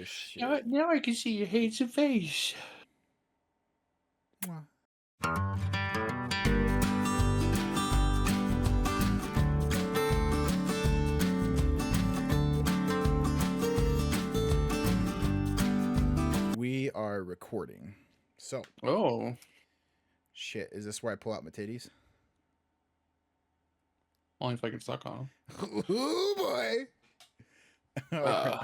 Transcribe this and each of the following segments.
shit. Now I can see your handsome face. Mwah. We are recording. So, Oh, shit. Is this where I pull out my titties? only if I can suck on Oh boy. them.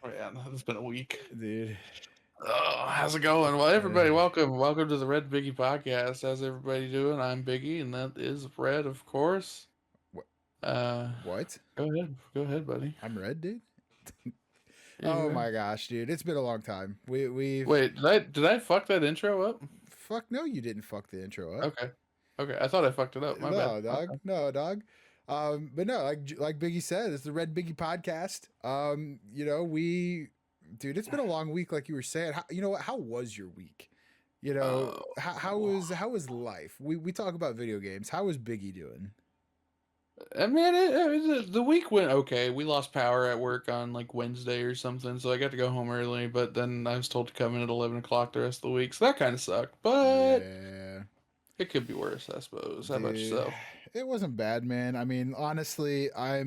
Man, it's been a week. Dude. Oh, how's it going? Well, everybody, welcome to the Red Biggie podcast. How's everybody doing? I'm Biggie, and that is Red, of course. What? What? Go ahead, buddy. I'm red, dude. Yeah, Oh my gosh, dude. It's been a long time. We've Wait, did I fuck that intro up? Fuck no, you didn't fuck the intro up. Okay, I thought I fucked it up. My No, bad. dog. Okay. No, dog. But no, like Biggie said, it's the Red Biggie podcast. Dude, it's been a long week, like you were saying. You know what? How was your week? You know, how was life? We talk about video games. How was Biggie doing? I mean, the week went okay. We lost power at work on like Wednesday or something, so I got to go home early. But then I was told to come in at 11 o'clock the rest of the week, so that kind of sucked. But Yeah, it could be worse, I suppose. How dude, about yourself? it wasn't bad, man. I mean, honestly, as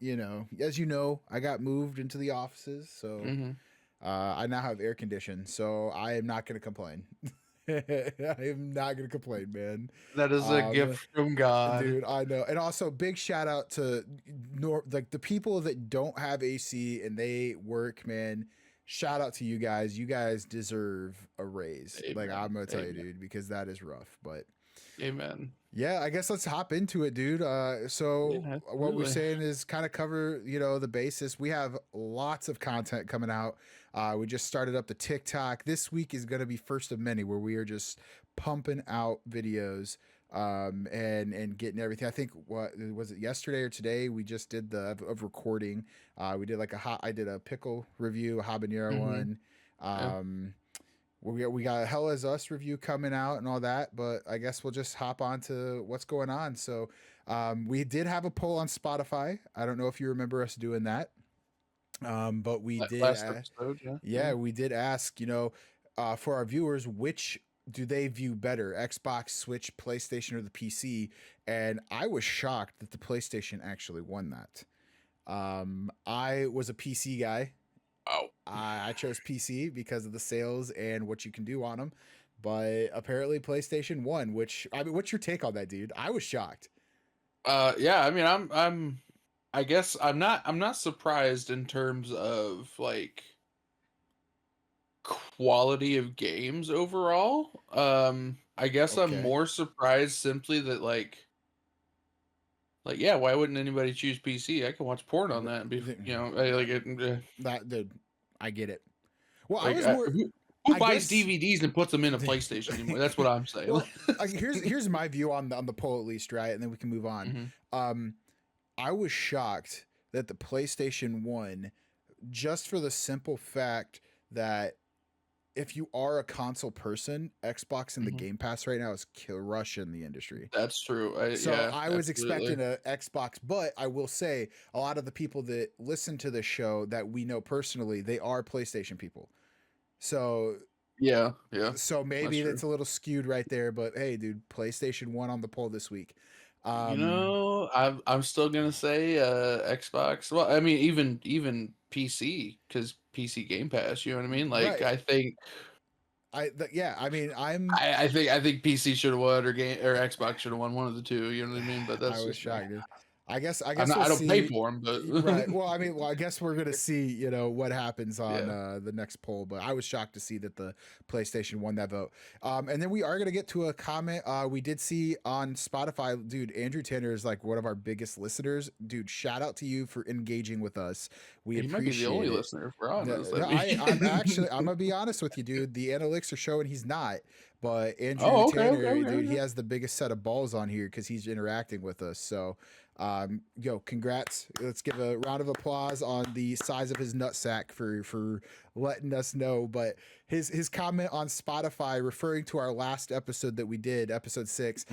you know, I got moved into the offices, so I now have air conditioning, so I am not going to complain. I am not gonna complain, man. That is a gift from God, dude. I know, and also big shout out to the people that don't have AC and they work, man. Shout out to you guys. You guys deserve a raise. Amen. Like I'm gonna tell you, dude, because that is rough. But amen. Yeah, I guess let's hop into it, dude. What we're saying is kind of cover, the basis. We have lots of content coming out. We just started up the TikTok. This week is going to be first of many where we are just pumping out videos and getting everything. I think, what was it, yesterday or today? We just did the of recording. We did I did a pickle review, a habanero one. We got a Hell Is Us review coming out and all that, but I guess we'll just hop on to what's going on. So we did have a poll on Spotify. I don't know if you remember us doing that. But we did last episode, we did ask, for our viewers, which do they view better, Xbox, Switch, PlayStation, or the PC? And I was shocked that the PlayStation actually won that. I was a PC guy. Oh, I chose PC because of the sales and what you can do on them, but apparently PlayStation won. What's your take on that, dude? I was shocked. Yeah, I mean, I guess I'm not surprised in terms of like quality of games overall. I guess Okay. I'm more surprised simply that like yeah, why wouldn't anybody choose PC? I can watch porn on that and be, that, dude. I get it. Well, like, I was more. Who buys DVDs and puts them in a PlayStation anymore? That's what I'm saying. Well, here's my view on the poll, at least, right? And then we can move on. I was shocked that the PlayStation won, just for the simple fact that if you are a console person, Xbox and the Game Pass right now is crushing the industry. That's true. I was expecting an Xbox, but I will say a lot of the people that listen to this show that we know personally, they are PlayStation people. So yeah. So maybe that's a little skewed right there, but hey, dude, PlayStation won on the poll this week. I'm still gonna say Xbox. Well, I mean, even PC, because PC Game Pass. You know what I mean? Like, right. I think think PC should have won, or Xbox should have won, one of the two. You know what I mean? But that's I was shocked, dude. I guess I don't pay for them, but right. Well, I guess we're gonna see, what happens on the next poll. But I was shocked to see that the PlayStation won that vote. And then we are gonna get to a comment. We did see on Spotify, dude. Andrew Tanner is like one of our biggest listeners, dude. Shout out to you for engaging with us. We appreciate might be the only listener, if we're honest. I'm gonna be honest with you, dude. The analytics are showing he's not. But Andrew Tanner, dude, he has the biggest set of balls on here because he's interacting with us. So, congrats. Let's give a round of applause on the size of his nutsack for letting us know. But his comment on Spotify, referring to our last episode that we did, episode 6,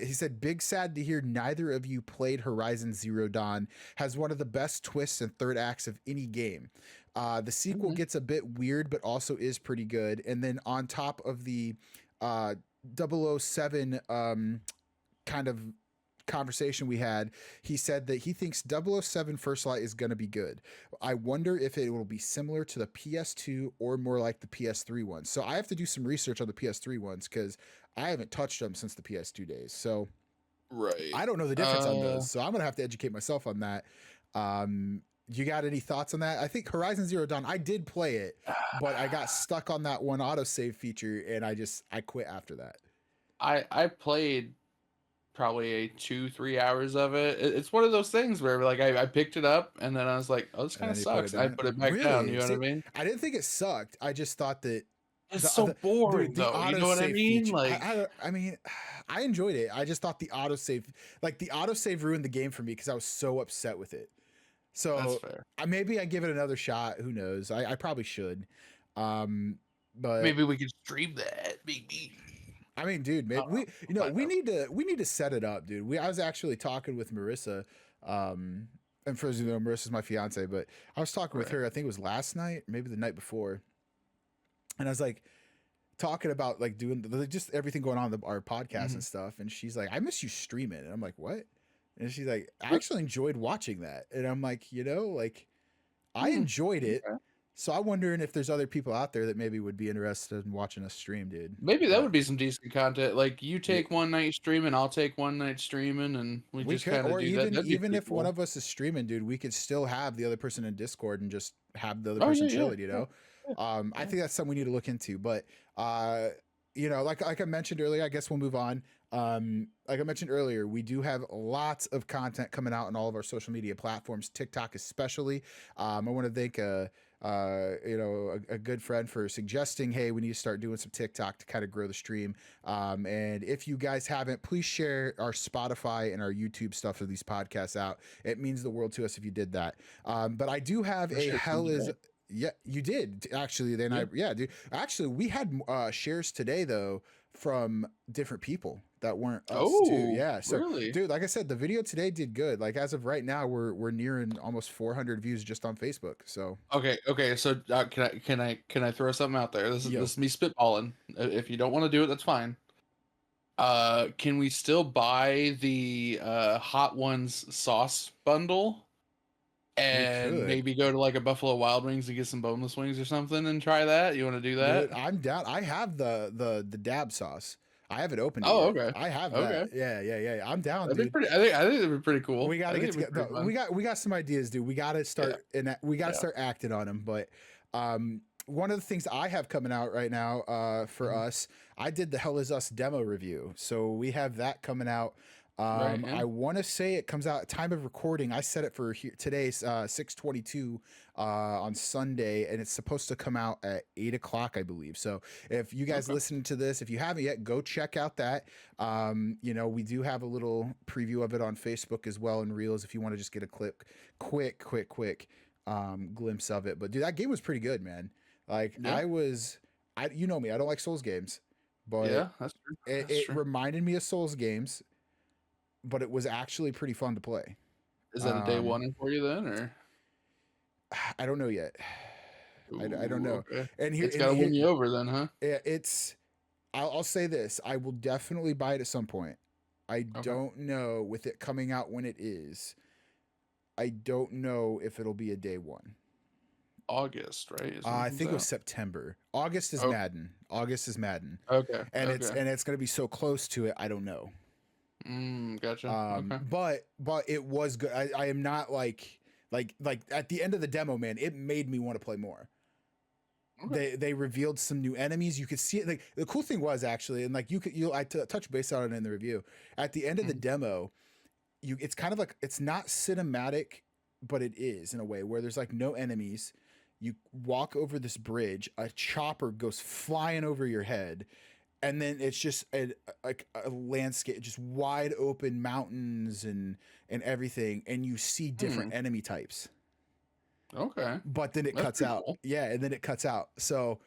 he said, "Big sad to hear neither of you played Horizon Zero Dawn. Has one of the best twists and third acts of any game. The sequel gets a bit weird, but also is pretty good. And then on top of the 007 kind of conversation we had, he said that he thinks 007 First Light is going to be good. I wonder if it will be similar to the PS2 or more like the PS3 ones. So I have to do some research on the PS3 ones because I haven't touched them since the PS2 days. So right, I don't know the difference on those. So I'm going to have to educate myself on that. You got any thoughts on that? I think Horizon Zero Dawn, I did play it, but I got stuck on that one autosave feature and I quit after that. I played probably 2-3 hours of it. It's one of those things where like I picked it up and then I was like, oh, this kind of sucks. And I put it back down. You know what I mean? I didn't think it sucked. I just thought that it's so boring though. You know what I mean? Feature, like I mean, I enjoyed it. I just thought the autosave ruined the game for me because I was so upset with it. So that's fair. Maybe I give it another shot. Who knows? I probably should. But maybe we could stream that. Maybe. I mean, dude, maybe we need to set it up, dude. I was actually talking with Marissa, and for those who know, Marissa's my fiance, but I was talking with her, I think it was last night, maybe the night before. And I was like talking about like doing just everything going on in our podcast and stuff. And she's like, I miss you streaming. And I'm like, what? And she's like, I actually enjoyed watching that. And I'm like, like I enjoyed it. Okay. So I'm wondering if there's other people out there that maybe would be interested in watching us stream, dude. Maybe that would be some decent content. Like you take one night streaming, I'll take one night streaming, and we just kind of do that. Even if one of us is streaming, dude, we could still have the other person in Discord and just have the other person chill it, you know? I think that's something we need to look into. But like I mentioned earlier, I guess we'll move on. Like I mentioned earlier, we do have lots of content coming out on all of our social media platforms, TikTok especially. I want to thank a good friend for suggesting, hey, we need to start doing some TikTok to kind of grow the stream. And if you guys haven't, please share our Spotify and our YouTube stuff for these podcasts out. It means the world to us if you did that. But I do have yeah, you did actually. Then dude. Actually, we had shares today though from different people that weren't us too. Yeah, so really? Dude, like I said, the video today did good. Like as of right now, we're nearing almost 400 views just on Facebook. So okay. So can I throw something out there? This is me spitballing. If you don't want to do it, that's fine. Can we still buy the Hot Ones sauce bundle? And maybe go to like a Buffalo Wild Wings and get some boneless wings or something and try that. You want to do that? Dude, I'm down. I have the dab sauce. I haven't opened it. Oh, yet. Okay. I have that. Yeah. I'm down, dude. I think it'd be pretty cool. We gotta get together. We got some ideas, dude. We gotta start start acting on them. But one of the things I have coming out right now for us, I did the Hell Is Us demo review, so we have that coming out. I want to say it comes out at time of recording. I set it for today's 6:22 on Sunday, and it's supposed to come out at 8 o'clock, I believe. So if you guys listen to this, if you haven't yet, go check out that. We do have a little preview of it on Facebook as well and Reels if you want to just get a quick glimpse of it. But dude, that game was pretty good, man. Like you know me, I don't like Souls games, but that's true. It reminded me of Souls games. But it was actually pretty fun to play. Is that a day one for you then, or? I don't know yet. I don't know. Okay. And it's got to win you over then, huh? Yeah, I'll say this. I will definitely buy it at some point. I don't know with it coming out when it is. I don't know if it'll be a day one. August, right? I think it was September. August is Madden. Okay. And it's going to be so close to it. I don't know. Gotcha. But it was good. I am not like at the end of the demo, man, it made me want to play more. They revealed some new enemies. You could see it. Like the cool thing was actually, and like I touched base on it in the review. At the end of the demo, it's kind of like it's not cinematic, but it is in a way where there's like no enemies. You walk over this bridge, a chopper goes flying over your head. And then it's just a landscape, just wide open mountains and everything, and you see different enemy types. Okay. But then it cuts out. Cool. Yeah, and then it cuts out. So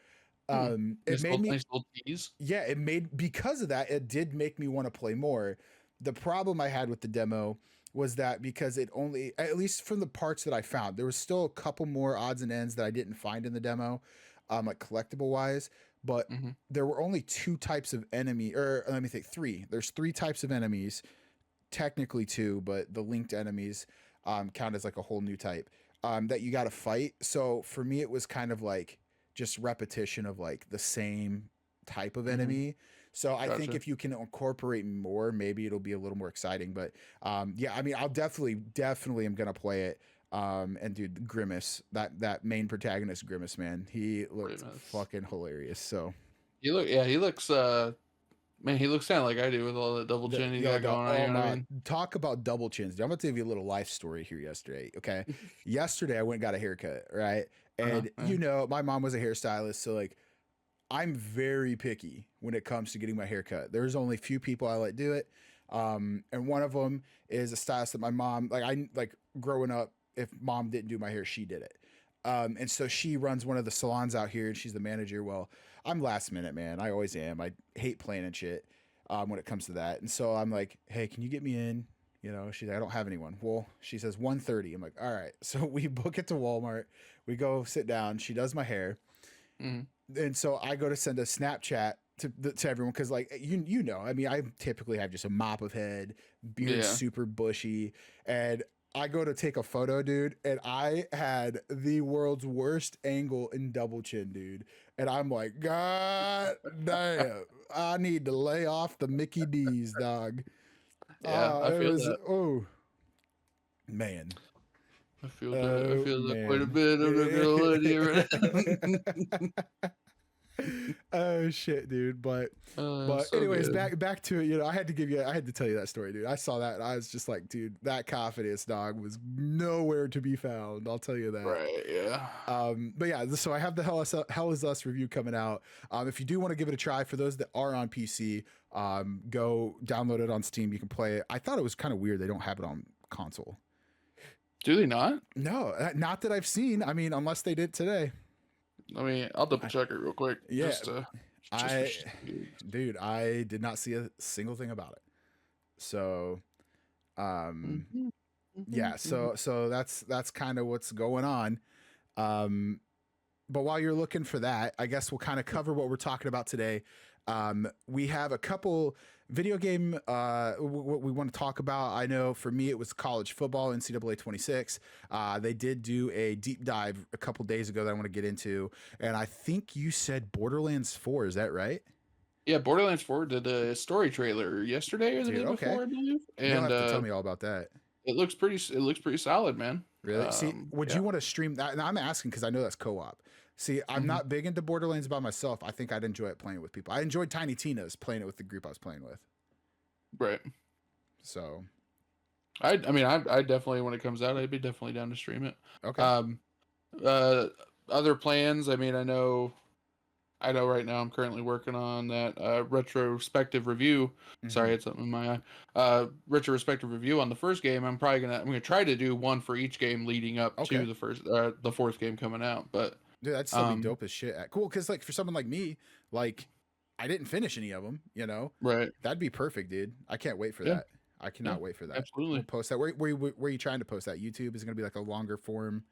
it made me tease. Yeah, because of that, it did make me want to play more. The problem I had with the demo was that because it only, at least from the parts that I found, there was still a couple more odds and ends that I didn't find in the demo, like collectible wise, but there were only two types of enemy, or let me think, three. There's three types of enemies, technically two, but the linked enemies count as like a whole new type that you got to fight. So for me, it was kind of like just repetition of like the same type of enemy. So I think if you can incorporate more, maybe it'll be a little more exciting. But yeah, I mean, I'll definitely am gonna play it. And dude, Grimace, that main protagonist, Grimace, man, he looks fucking hilarious. So he looks man, he looks kind of like I do with all the double chin he got going on. You know what I mean? Talk about double chins. I'm gonna tell you a little life story here. Yesterday, okay, yesterday I went and got a haircut, right? And you know, my mom was a hairstylist, so like, I'm very picky when it comes to getting my hair cut. There's only a few people I let do it. And one of them is a stylist that my mom, like growing up, if mom didn't do my hair, she did it. And so she runs one of the salons out here and she's the manager. Well, I'm last minute, man. I always am. I hate planning shit when it comes to that. And so I'm like, hey, can you get me in? You know, she's like, I don't have anyone. Well, she says 1:30. I'm like, all right. So we book it to Walmart. We go sit down. She does my hair. And so I go to send a Snapchat to everyone because, like, you know, I mean, I typically have just a mop of head, beard super bushy, and I go to take a photo, dude, and I had the world's worst angle in double chin, dude. And I'm like, God damn, I need to lay off the Mickey D's, dog. Yeah, I feel that. Oh, man. I feel that. I feel that quite a bit. I'm not gonna lie to you. Oh shit, dude. But anyways, back to it. You know, I had to tell you that story, dude. I saw that and I was just like, dude, that confidence, dog, was nowhere to be found. I'll tell you that. Right. Yeah. But yeah, so I have the Hell Is Us review coming out. If you do want to give it a try, for those that are on PC, go download it on Steam. You can play it. I thought it was kind of weird they don't have it on console. Do they not? No, not that I've seen. I mean, unless they did today. I mean, I'll double check it real quick. Yeah, dude, I did not see a single thing about it. So, yeah, so that's kind of what's going on. But while you're looking for that, I guess we'll kind of cover what we're talking about today. We have a couple video game what we want to talk about. I know for me it was college football, NCAA 26. They did do a deep dive a couple days ago that I want to get into, and I think you said Borderlands 4. Is that right? Yeah, Borderlands 4 did a story trailer yesterday or the day before, I believe. And you'll have to tell me all about that. It looks pretty solid, man. Really? See, would you want to stream that? And I'm asking because I know that's co-op. See, I'm not big into Borderlands by myself. I think I'd enjoy it playing with people. I enjoyed Tiny Tina's playing it with the group I was playing with. Right. So, I mean, I definitely, when it comes out, I'd be definitely down to stream it. Okay. Other plans. I mean, I know right now I'm currently working on that retrospective review. Sorry, I had something in my eye. Retrospective review on the first game. I'm gonna try to do one for each game leading up to the fourth game coming out. But dude, that'd still be dope as shit. Cool, because like for someone like me, like I didn't finish any of them. You know, right? That'd be perfect, dude. I can't wait for that. I cannot wait for that. Absolutely. We'll post that. Where are you trying to post that? YouTube? Is it gonna be like a longer form?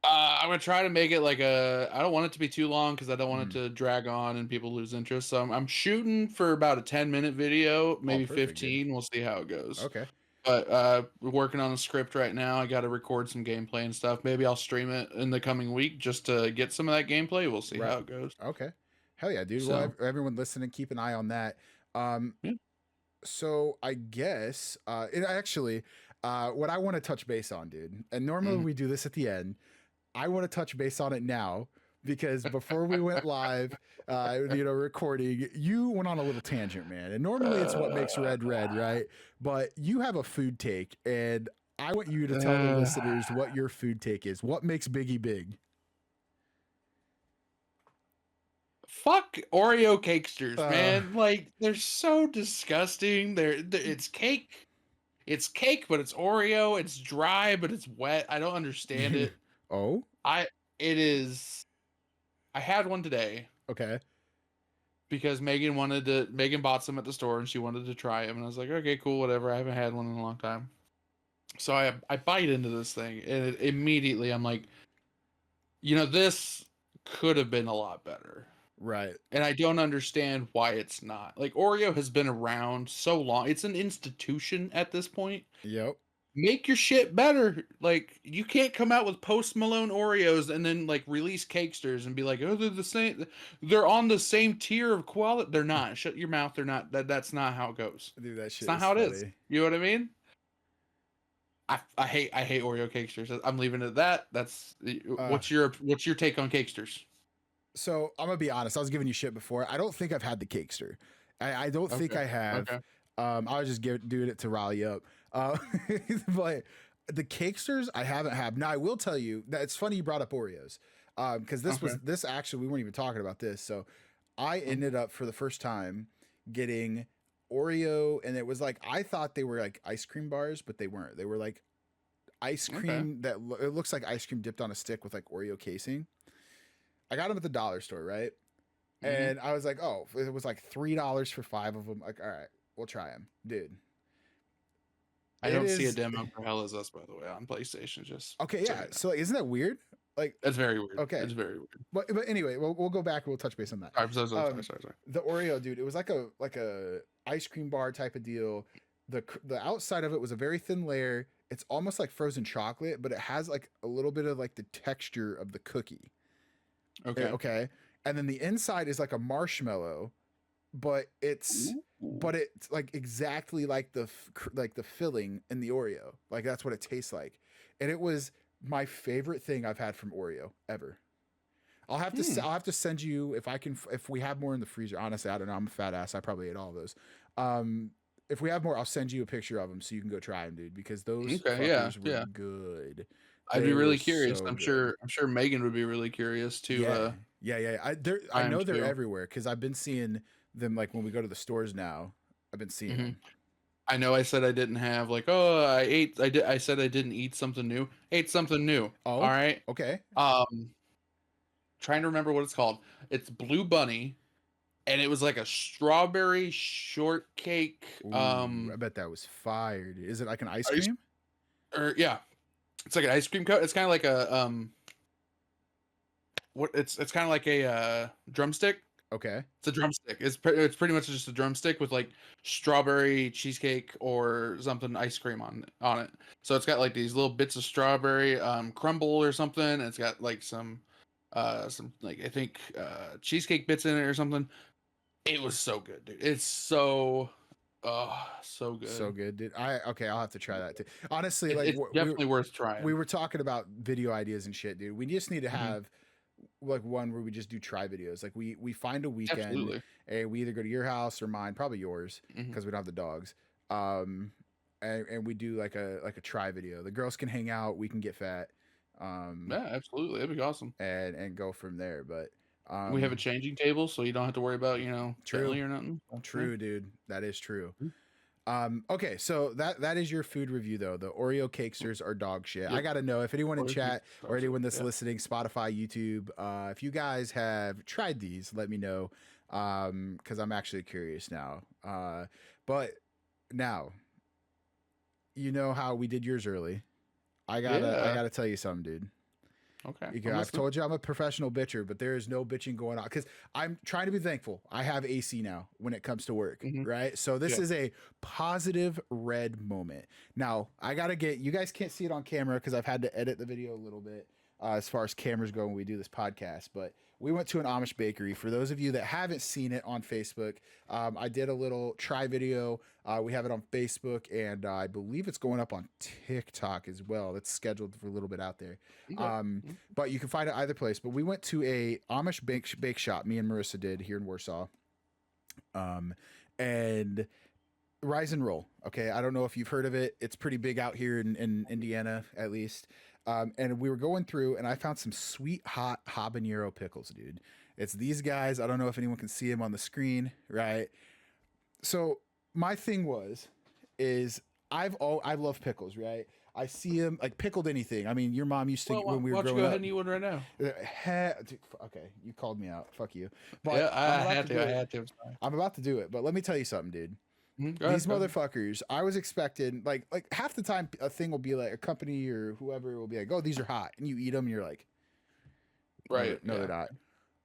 I'm gonna try to make it like I don't want it to be too long because I don't want it to drag on and people lose interest. So I'm shooting for about a 10-minute video, maybe 15. Dude. We'll see how it goes. Okay. But we're working on a script right now. I got to record some gameplay and stuff. Maybe I'll stream it in the coming week just to get some of that gameplay. We'll see how it goes. Okay. Hell yeah, dude. So, well, everyone listening, keep an eye on that. So I guess it actually what I want to touch base on, dude, and normally we do this at the end. I want to touch base on it now because before we went live, recording, you went on a little tangent, man. And normally it's what makes red, right? But you have a food take, and I want you to tell the listeners what your food take is. What makes Biggie big? Fuck Oreo cakesters, man. Like, they're so disgusting. It's cake. It's cake, but it's Oreo. It's dry, but it's wet. I don't understand it. Oh? It is. I had one today. Okay. Because Megan bought some at the store and she wanted to try them. And I was like, okay, cool, whatever. I haven't had one in a long time. So I bite into this thing, and immediately I'm like, this could have been a lot better. Right. And I don't understand why it's not. Like, Oreo has been around so long. It's an institution at this point. Yep. Make your shit better. Like, you can't come out with Post Malone Oreos and then like release Cakesters and be like, oh, they're the same. They're on the same tier of quality. They're not. Shut your mouth. They're not. That's not how it goes. Dude, that It's shit not is how it funny. is. You know what I mean? I hate Oreo Cakesters. I'm leaving it at that. That's what's your take on Cakesters? So I'm gonna be honest. I was giving you shit before. I don't think I've had the Cakester. I don't think I have. Okay. I was just doing it to rile you up. But the Cakesters I haven't had. Now I will tell you that it's funny you brought up Oreos. Because this actually, we weren't even talking about this. So I ended up for the first time getting Oreo, and it was like I thought they were like ice cream bars, but they weren't. They were like ice cream that it looks like ice cream dipped on a stick with like Oreo casing. I got them at the dollar store, right? And I was like, oh, it was like $3 for 5 of them. Like, all right, we'll try them, dude. I don't see a demo for Hell Is Us, by the way, on PlayStation. Just okay, yeah. So like, isn't that weird? Like, that's very weird. Okay, it's very weird. But anyway, we'll go back and we'll touch base on that. I'm sorry. The Oreo, dude, it was like a ice cream bar type of deal. The outside of it was a very thin layer. It's almost like frozen chocolate, but it has like a little bit of like the texture of the cookie. Okay. And then the inside is like a marshmallow, but it's like exactly like the filling in the Oreo. Like that's what it tastes like. And it was my favorite thing I've had from Oreo ever. I'll have to send you if we have more in the freezer. Honestly, I don't know. I'm a fat ass. I probably ate all of those. If we have more, I'll send you a picture of them so you can go try them, dude, because those fuckers were good. I'd be really curious. So I'm sure Megan would be really curious too. Yeah. I know they're everywhere because I've been seeing them like when we go to the stores now. I've been seeing them. I know I said I didn't have like, I said I didn't eat something new. Ate something new. Oh, all right. Okay. Trying to remember what it's called. It's Blue Bunny, and it was like a strawberry shortcake. Ooh, I bet that was fire. Is it like an ice cream? Yeah. It's like an ice cream cone. It's kind of like a it's kind of like a drumstick. Okay. It's a drumstick. It's pretty much just a drumstick with like strawberry cheesecake or something ice cream on it. So it's got like these little bits of strawberry crumble or something. And it's got like some like I think cheesecake bits in it or something. It was so good, dude. It's so so good. So good, dude. I'll have to try that too. Honestly, like it's definitely worth trying. We were talking about video ideas and shit, dude. We just need to have like one where we just do try videos. Like we find a weekend and we either go to your house or mine, probably yours, because we don't have the dogs. And we do like a try video. The girls can hang out, we can get fat. Yeah, absolutely. That'd be awesome. And go from there. But we have a changing table, so you don't have to worry about, true or nothing. True, dude. That is true. Okay, so that is your food review though. The Oreo Cakesters are dog shit. Yep. I gotta know if anyone in chat or anyone that's listening, Spotify, YouTube, if you guys have tried these, let me know. Because I'm actually curious now. But now, you know how we did yours early. I gotta tell you something, dude. Okay. I've told you I'm a professional bitcher, but there is no bitching going on because I'm trying to be thankful. I have AC now when it comes to work, right? So this is a positive red moment. Now, I got to you guys can't see it on camera because I've had to edit the video a little bit as far as cameras go when we do this podcast, but we went to an Amish bakery. For those of you that haven't seen it on Facebook, I did a little try video. We have it on Facebook, and I believe it's going up on TikTok as well. It's scheduled for a little bit out there. But you can find it either place. But we went to a Amish bake shop. Me and Marissa did here in Warsaw. And Rise and Roll. Okay, I don't know if you've heard of it. It's pretty big out here in Indiana, at least. And we were going through, and I found some sweet hot habanero pickles, dude. It's these guys. I don't know if anyone can see them on the screen, right? So my thing is I love pickles, right? I see them like pickled anything. I mean, your mom used to when we were growing up. Why don't you go ahead and eat one right now? Okay, you called me out. Fuck you. But yeah, I had to. I'm about to do it, but let me tell you something, dude. These motherfuckers, I was expecting like half the time a thing will be like a company or whoever will be like, oh, these are hot, and you eat them, and you're like, right? No, they're not.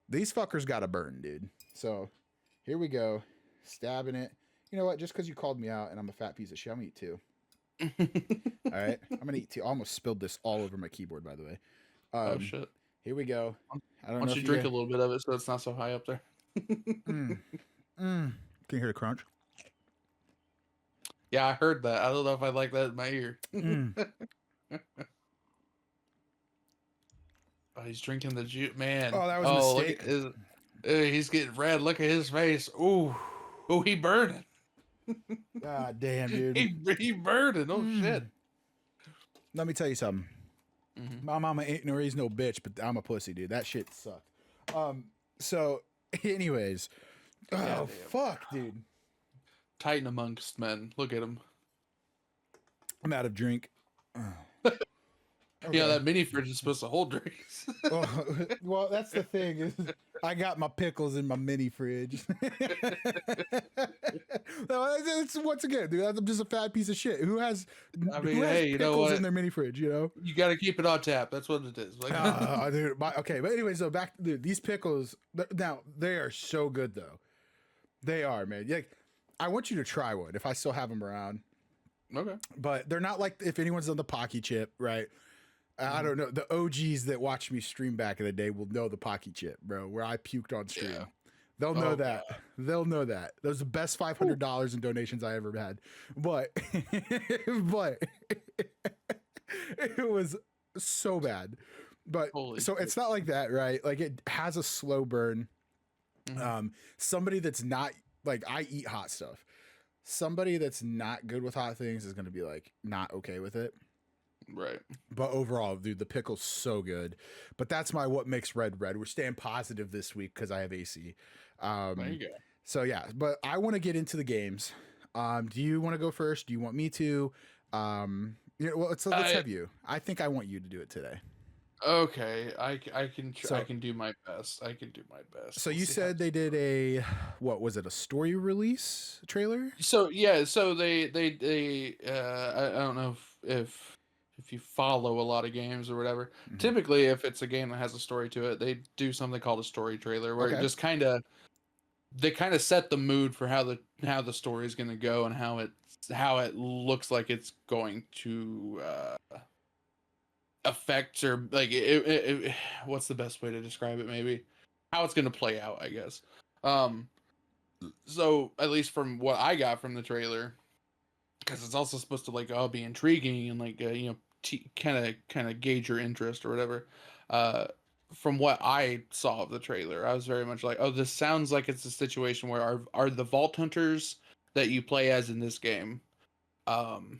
These fuckers got to burn, dude. So here we go, stabbing it. You know what? Just because you called me out and I'm a fat piece of shit, I'm gonna eat two. All right, I'm gonna eat two. I almost spilled this all over my keyboard, by the way. Oh shit! Here we go. I don't Why know. don't you drink a little bit of it so it's not so high up there? Can you hear the crunch? Yeah, I heard that. I don't know if I like that in my ear. Oh, he's drinking the juice, man. Oh, that was a mistake. Look at he's getting red. Look at his face. Ooh, he burning. God damn, dude. he burning. Oh shit. Let me tell you something. My mama ain't no raised no bitch, but I'm a pussy, dude. That shit sucked. So, anyways, oh fuck, dude. Titan amongst men. Look at him. I'm out of drink. Okay. Yeah, that mini fridge is supposed to hold drinks. Well, that's the thing is, I got my pickles in my mini fridge. It's, once again, dude, I'm just a fat piece of shit. Who has pickles in their mini fridge? You know, you got to keep it on tap. That's what it is. Like, dude, okay, but anyway, so back, dude, these pickles now they are so good though. They are, man. Like, I want you to try one if I still have them around. Okay, but they're not like if anyone's on the Pocky chip, right? I don't know. The OGs that watched me stream back in the day will know the Pocky chip, bro, where I puked on stream. Yeah. They'll know that. God. They'll know that. That was the best $500 in donations I ever had. But it was so bad. But so it's not like that, right? Like it has a slow burn. Somebody that's not like, I eat hot stuff. Somebody that's not good with hot things is going to be like not okay with it. Right. But overall, dude, the pickle's so good. But that's what makes red. We're staying positive this week because I have AC. There you go. So yeah, but I want to get into the games. Do you want to go first? Do you want me to? Well, let's have you. I think I want you to do it today. Okay, I can do my best. I can do my best. So you said they did a, what was it, a story release trailer? So yeah, so they I don't know if you follow a lot of games or whatever. Typically, if it's a game that has a story to it, they do something called a story trailer, where it just kind of set the mood for how the story is going to go and how it looks like it's going to affect, or like what's the best way to describe it? Maybe how it's going to play out, I guess. So at least from what I got from the trailer, because it's also supposed to like be intriguing and like kind of gauge your interest or whatever. From what I saw of the trailer, I was very much like, oh, this sounds like it's a situation where are the Vault Hunters that you play as in this game aren't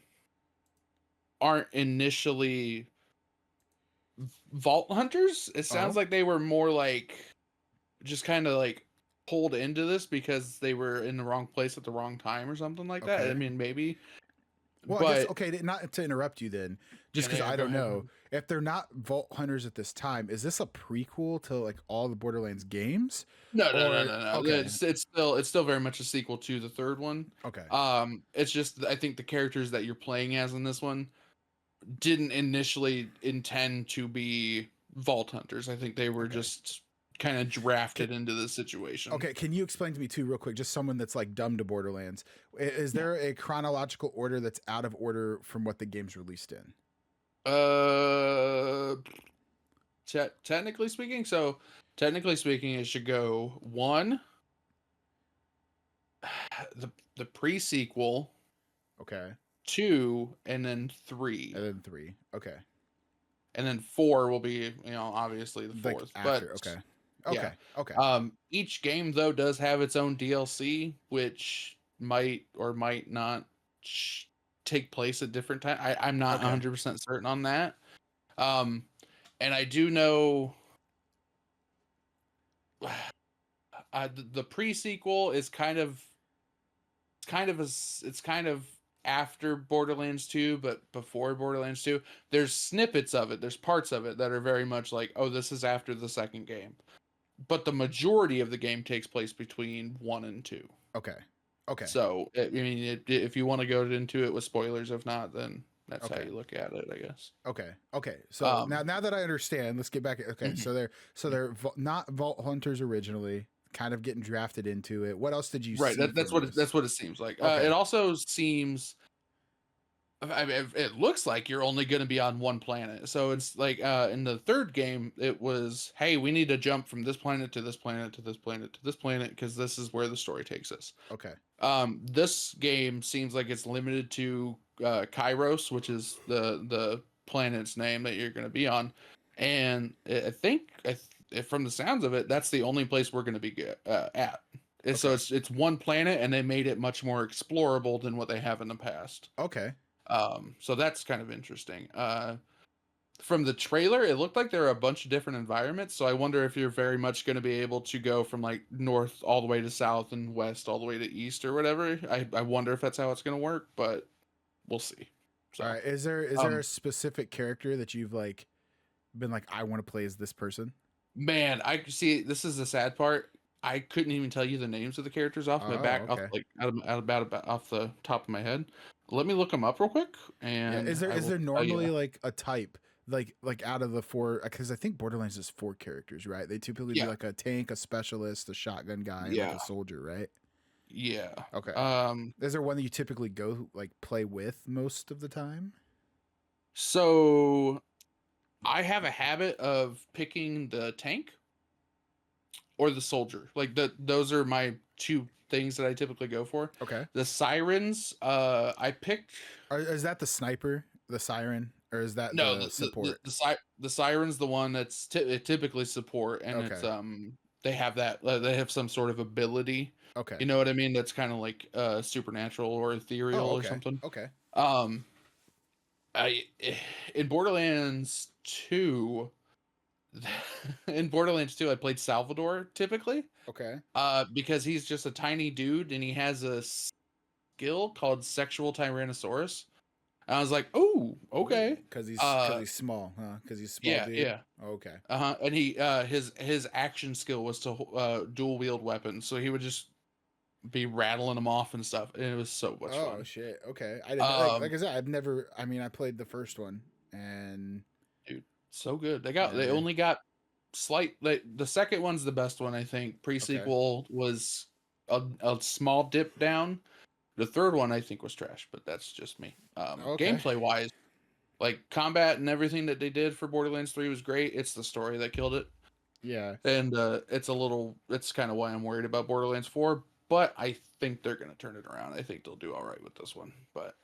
initially Vault Hunters. It sounds like they were more like just kind of like pulled into this because they were in the wrong place at the wrong time or something like that. I mean, maybe. Well, but, I guess, okay, not to interrupt you then, just because I don't know. If they're not Vault Hunters at this time, is this a prequel to like all the Borderlands games? No. Okay. It's still very much a sequel to the third one. Okay. It's just, I think the characters that you're playing as in this one didn't initially intend to be Vault Hunters. I think they were just kind of drafted into this situation. Okay, can you explain to me too real quick, just someone that's like dumb to Borderlands, is there a chronological order that's out of order from what the game's released in? Technically speaking, it should go 1, the pre-sequel, okay, 2, and then 3. Okay. And then 4 will be, obviously the fourth. After, okay. Each game though does have its own DLC, which might or might not take place at different times. I'm not 100% certain on that. And I do know the pre-sequel is kind of after Borderlands 2, but before Borderlands 2. There's snippets of it, there's parts of it that are very much like, oh, this is after the second game. But the majority of the game takes place between 1 and 2. Okay. Okay. So I mean, if you want to go into it with spoilers, if not, then that's how Okay. you look at it, I guess. Okay. So now that I understand, let's get back. Okay. So they're not Vault Hunters originally, kind of getting drafted into it. What else did you Right. see That's from this? what it seems like. Okay. It also seems. I mean, it looks like you're only going to be on one planet. So it's like in the third game, it was, hey, we need to jump from this planet to this planet to this planet to this planet because this is where the story takes us. Okay. This game seems like it's limited to Kairos, which is the planet's name that you're going to be on, and I think from the sounds of it, that's the only place we're going to be at. And so it's one planet, and they made it much more explorable than what they have in the past. Okay. So that's kind of interesting. From the trailer, it looked like there are a bunch of different environments. So I wonder if you're very much going to be able to go from like north all the way to south and west all the way to east or whatever. I wonder if that's how it's going to work, but we'll see. So, all right. Is there a specific character that you've like been like, I want to play as this person? Man, I see. This is the sad part. I couldn't even tell you the names of the characters off my back, off like off the top of my head. Let me look them up real quick. And is there normally like a type like out of the four? Because I think Borderlands is 4 characters, right? They typically do like a tank, a specialist, a shotgun guy, and like a soldier, right? Yeah. Okay. Is there one that you typically go like play with most of the time? So I have a habit of picking the tank or the soldier. Like those are my 2 things that I typically go for. Okay. The sirens, I picked. Is that the sniper, the siren, or is that the support? The siren's the one that's typically support, and it's they have that they have some sort of ability. Okay. You know what I mean? That's kind of like supernatural or ethereal or something. Okay. I in Borderlands 2. In Borderlands 2, I played Salvador typically. Okay. Because he's just a tiny dude and he has a skill called Sexual Tyrannosaurus. And I was like, oh, okay. Because he's small, huh? Because he's small. Yeah, dude. yeah. Okay. And he his action skill was to dual wield weapons, so he would just be rattling them off and stuff. And it was so much fun. Oh shit. Okay. I didn't like I said, I've never. I mean, I played the first one and. So good. They only got the second one's the best one, I think. Pre-sequel was a small dip down. The third one I think was trash, but that's just me. Gameplay wise, like combat and everything that they did for Borderlands 3 was great. It's the story that killed it. Yeah. And it's kind of why I'm worried about Borderlands 4, but I think they're going to turn it around. I think they'll do all right with this one, but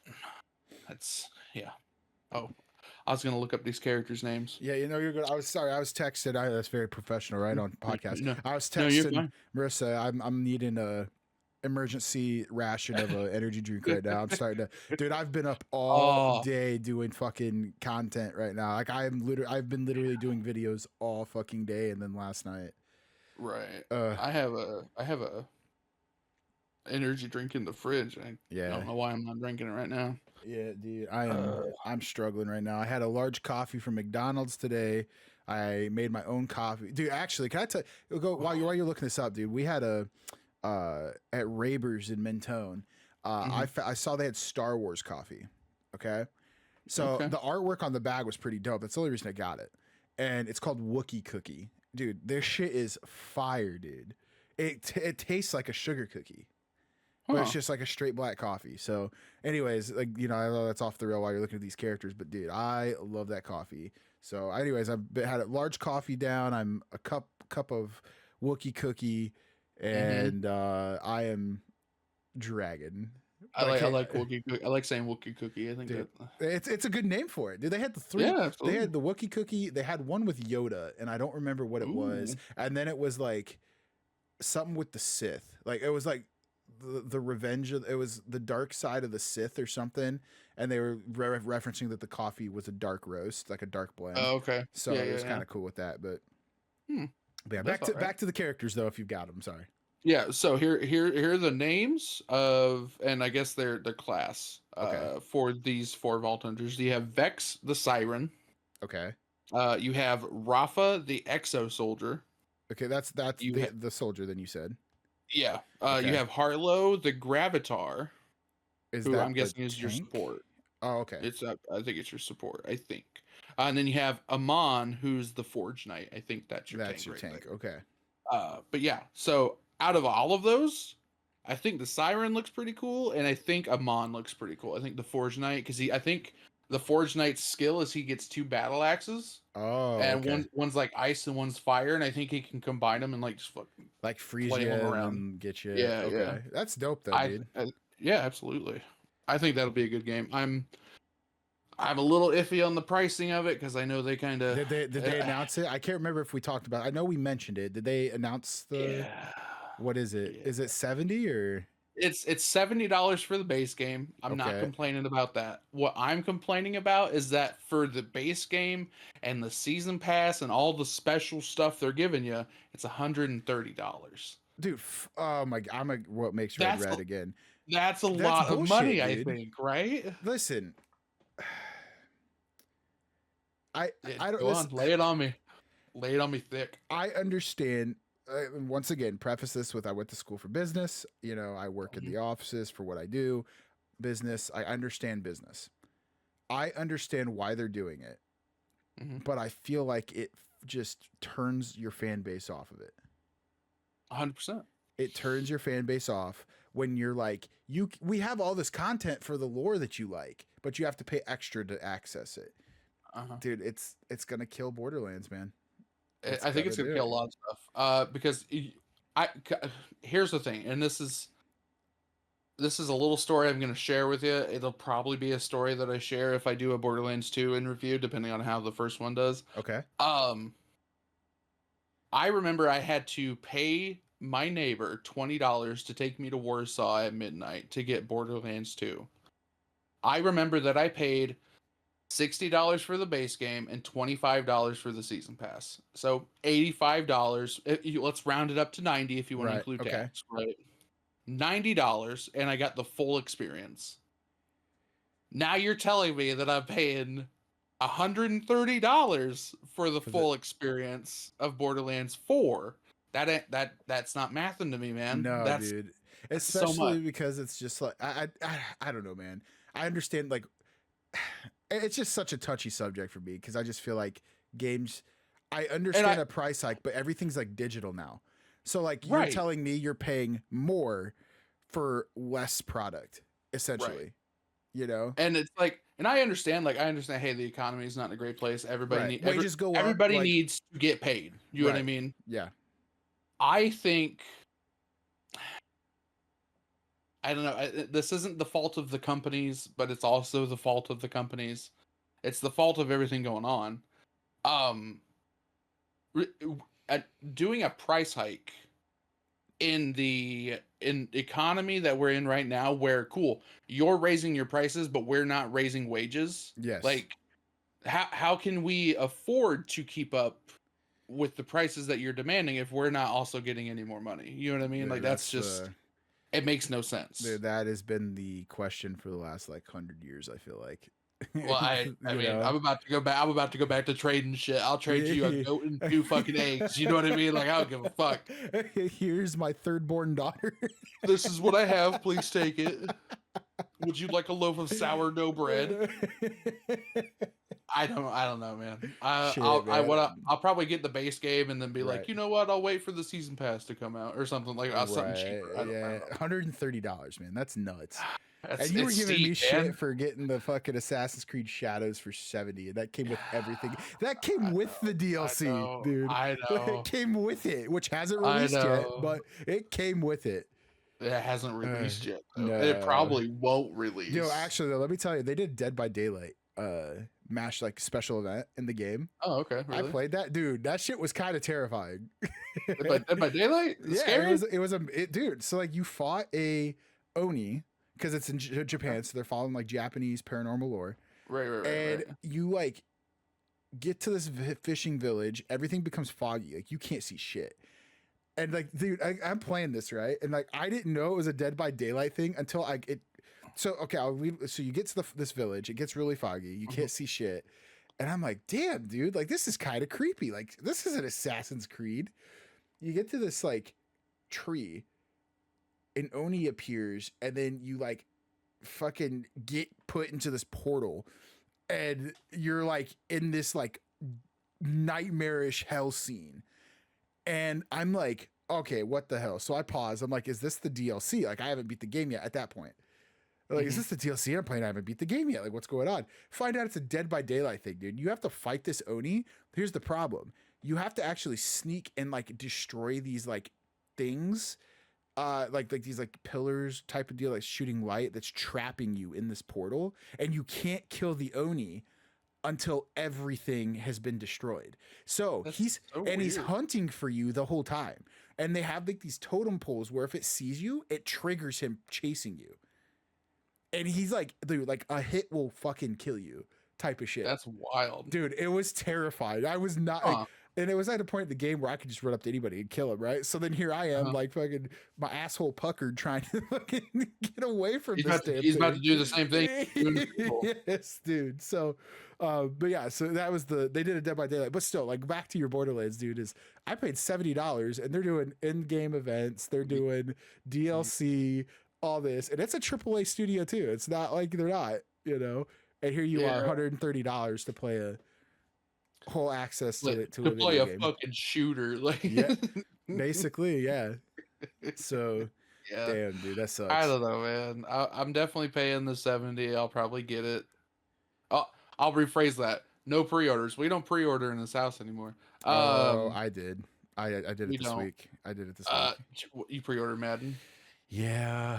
yeah. Oh, I was going to look up these characters' names. Yeah, you're good. I was texted. That's very professional, right? On podcast. No, I was texting Marissa. I'm needing a emergency ration of an energy drink right now. I'm starting to, dude. I've been up all day doing fucking content right now. Like I've been literally doing videos all fucking day, and then last night. Right. I have a energy drink in the fridge. I don't know why I'm not drinking it right now. Yeah, dude, I'm struggling right now. I had a large coffee from McDonald's today. I made my own coffee, dude. Actually, can I tell you? While you're looking this up, dude, we had at Raber's in Mentone. I saw they had Star Wars coffee. Okay, so the artwork on the bag was pretty dope. That's the only reason I got it, and it's called Wookiee Cookie, dude. This shit is fire, dude. It tastes like a sugar cookie. But it's just like a straight black coffee. So, anyways, like I know that's off the rail while you're looking at these characters, but dude, I love that coffee. So, anyways, I've had a large coffee down. I'm a cup of Wookiee Cookie, and I am dragging. I like Wookiee Cookie. I like saying Wookiee Cookie. I think dude, it's a good name for it, dude. They had the 3. Yeah, they had the Wookiee Cookie. They had one with Yoda, and I don't remember what it was. And then it was like something with the Sith. Like it was like. The revenge of it was the dark side of the Sith or something, and they were referencing that the coffee was a dark roast, like a dark blend. Oh, okay. So it was kind of cool with that, but yeah. Back to the characters though, if you've got them. Sorry. Yeah. So here are the names of, and I guess their class for these 4 Vault Hunters. You have Vex the Siren. Okay. You have Rafa the Exo Soldier. Okay, that's the soldier. Then you said. Yeah. Okay. You have Harlow, the Gravatar, Is who that I'm the guessing is your tank? support. Oh, okay. I think it's your support. I think. And then you have Amon, who's the Forge Knight. I think that's your That's tank your right tank. there. Okay. But yeah. So out of all of those, I think the Siren looks pretty cool, and I think Amon looks pretty cool. I think the Forge Knight, because I think the Forge Knight's skill is he gets 2 battle axes, Oh, and okay. one's like ice and one's fire, and I think he can combine them and like just fucking Like freeze you flail them and around. then get you. Yeah, yeah. Okay. That's dope though, dude. Yeah, absolutely. I think that'll be a good game. I'm a little iffy on the pricing of it because I know they kind of Did they announce it? I can't remember if we talked about it. I know we mentioned it. Did they announce the yeah. what is it? Yeah. Is it 70 or It's $70 for the base game. I'm not okay. complaining about that. What I'm complaining about is that for the base game and the season pass and all the special stuff they're giving you, it's $130. Dude, oh my I'm a what makes That's red again. that's a That's lot of bullshit, money, I dude. think, right? Listen. I don't Go on, listen. lay it on me. Lay it on me thick. I understand. Once again, preface this with I went to school for business. You know, I work in the offices for what I do. Business. I understand business. I understand why they're doing it, but I feel like it just turns your fan base off of it. 100%. It turns your fan base off when you're like, we have all this content for the lore that you like, but you have to pay extra to access it. Dude, it's gonna kill Borderlands, man. I think it's gonna kill a lot of stuff. Because here's the thing, and this is a little story I'm gonna share with you. It'll probably be a story that I share if I do a Borderlands 2 in review, depending on how the first one does. Okay. I remember I had to pay my neighbor $20 to take me to Warsaw at midnight to get Borderlands 2. I remember that I paid $60 for the base game and $25 for the season pass. So $85. Let's round it up to 90 if you want to include tax, right? $90 and I got the full experience. Now you're telling me that I'm paying $130 for the full experience of Borderlands 4. That's not mathing to me, man. No, dude. Especially so much. because it's just like I don't know, man. I understand like it's just such a touchy subject for me because I just feel like games. I understand a price hike, but everything's like digital now. So like you're telling me you're paying more for less product, essentially. You know, and it's like, and I understand. Hey, the economy is not in a great place. Everybody wages go up. Everybody needs to get paid. You know what I mean? Yeah. I think. I don't know. This isn't the fault of the companies, but it's also the fault of the companies. It's the fault of everything going on. Doing a price hike in the economy that we're in right now, where you're raising your prices, but we're not raising wages. Yes. Like, how can we afford to keep up with the prices that you're demanding if we're not also getting any more money? You know what I mean? Like that's just. It makes no sense. Dude, that has been the question for the last like 100 years. I feel like. Well, I mean, I'm about to go back. I'm about to go back to trading shit. I'll trade you a goat and 2 fucking eggs. You know what I mean? Like I don't give a fuck. Here's my 3rd-born daughter. This is what I have. Please take it. Would you like a loaf of sourdough bread? I don't know, man. I'll probably get the base game and then be like, you know what? I'll wait for the season pass to come out or something like something cheaper. $130, man. That's nuts. And you were giving me shit for getting the fucking Assassin's Creed Shadows for 70, and that came with everything. That came with the DLC, dude. I know. It came with it, which hasn't released yet, but it came with it. It hasn't released yet. No. It probably won't release. Actually, though, let me tell you, they did Dead by Daylight, MASH like special event in the game. Oh, okay. Really? I played that, dude. That shit was kind of terrifying. Dead by Daylight? Yeah, it was dude. So like you fought a Oni. Because it's in Japan, so they're following like Japanese paranormal lore. Right. You like get to this fishing village, everything becomes foggy, like you can't see shit. And like, dude, I'm playing this right, and like I didn't know it was a Dead by Daylight thing until So okay, I'll leave. So you get to this village, it gets really foggy, you can't see shit, and I'm like, damn, dude, like this is kind of creepy. Like this is an Assassin's Creed. You get to this like tree. an Oni appears, and then you like fucking get put into this portal, and you're like in this like nightmarish hell scene. And I'm like, okay, what the hell? So I pause. I'm like, is this the DLC? Like, I haven't beat the game yet at that point. Like, is this the DLC I'm playing? I haven't beat the game yet. Like, what's going on? Find out it's a Dead by Daylight thing, dude. You have to fight this Oni. Here's the problem. You have to actually sneak and like destroy these like things, like these like pillars type of deal, like shooting light that's trapping you in this portal, and you can't kill the Oni until everything has been destroyed. So he's hunting for you the whole time. And they have like these totem poles where if it sees you, it triggers him chasing you. And he's like, dude, like a hit will fucking kill you type of shit. That's wild. Dude, it was terrifying. I was not like, and it was at a point in the game where I could just run up to anybody and kill him, right? So then here I am, like fucking my asshole puckered, trying to fucking get away from this damn thing. He's about to do the same thing. Yes, dude. So, but yeah, so that was they did a Dead by Daylight, but still, like back to your Borderlands, dude. Is I paid $70 and they're doing in-game events, they're doing DLC, all this, and it's a AAA studio too. It's not like they're not, you know. And here you are, $130 to play a whole access to play a fucking shooter, like yeah, basically, yeah. So yeah, damn, dude, that sucks. I don't know, man. I'm definitely paying the 70. I'll probably get it. I'll rephrase that. No pre-orders. We don't pre-order in this house anymore. I did. I did it this week. I did it this week. You pre-ordered Madden? Yeah.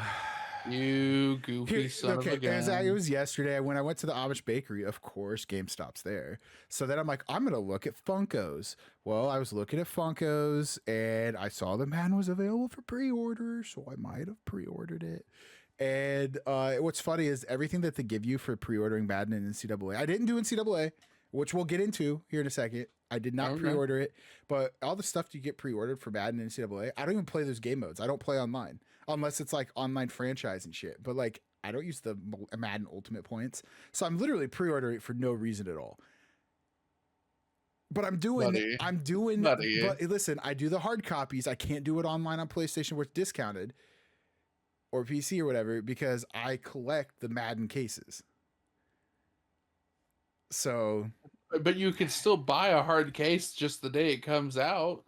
You goofy son of a gun. It was yesterday when I went to the Amish bakery. Of course, GameStop's there. So then I'm like, I'm going to look at Funkos. Well, I was looking at Funkos and I saw the Madden was available for pre-order. So I might have pre-ordered it. And what's funny is everything that they give you for pre-ordering Madden and NCAA. I didn't do NCAA, which we'll get into here in a second. I did not pre-order it, but all the stuff you get pre-ordered for Madden and NCAA, I don't even play those game modes. I don't play online unless it's like online franchise and shit. But like, I don't use the Madden Ultimate points, so I'm literally pre-ordering it for no reason at all. But I'm doing. But listen, I do the hard copies. I can't do it online on PlayStation where it's discounted, or PC or whatever, because I collect the Madden cases. So. But you can still buy a hard case just the day it comes out.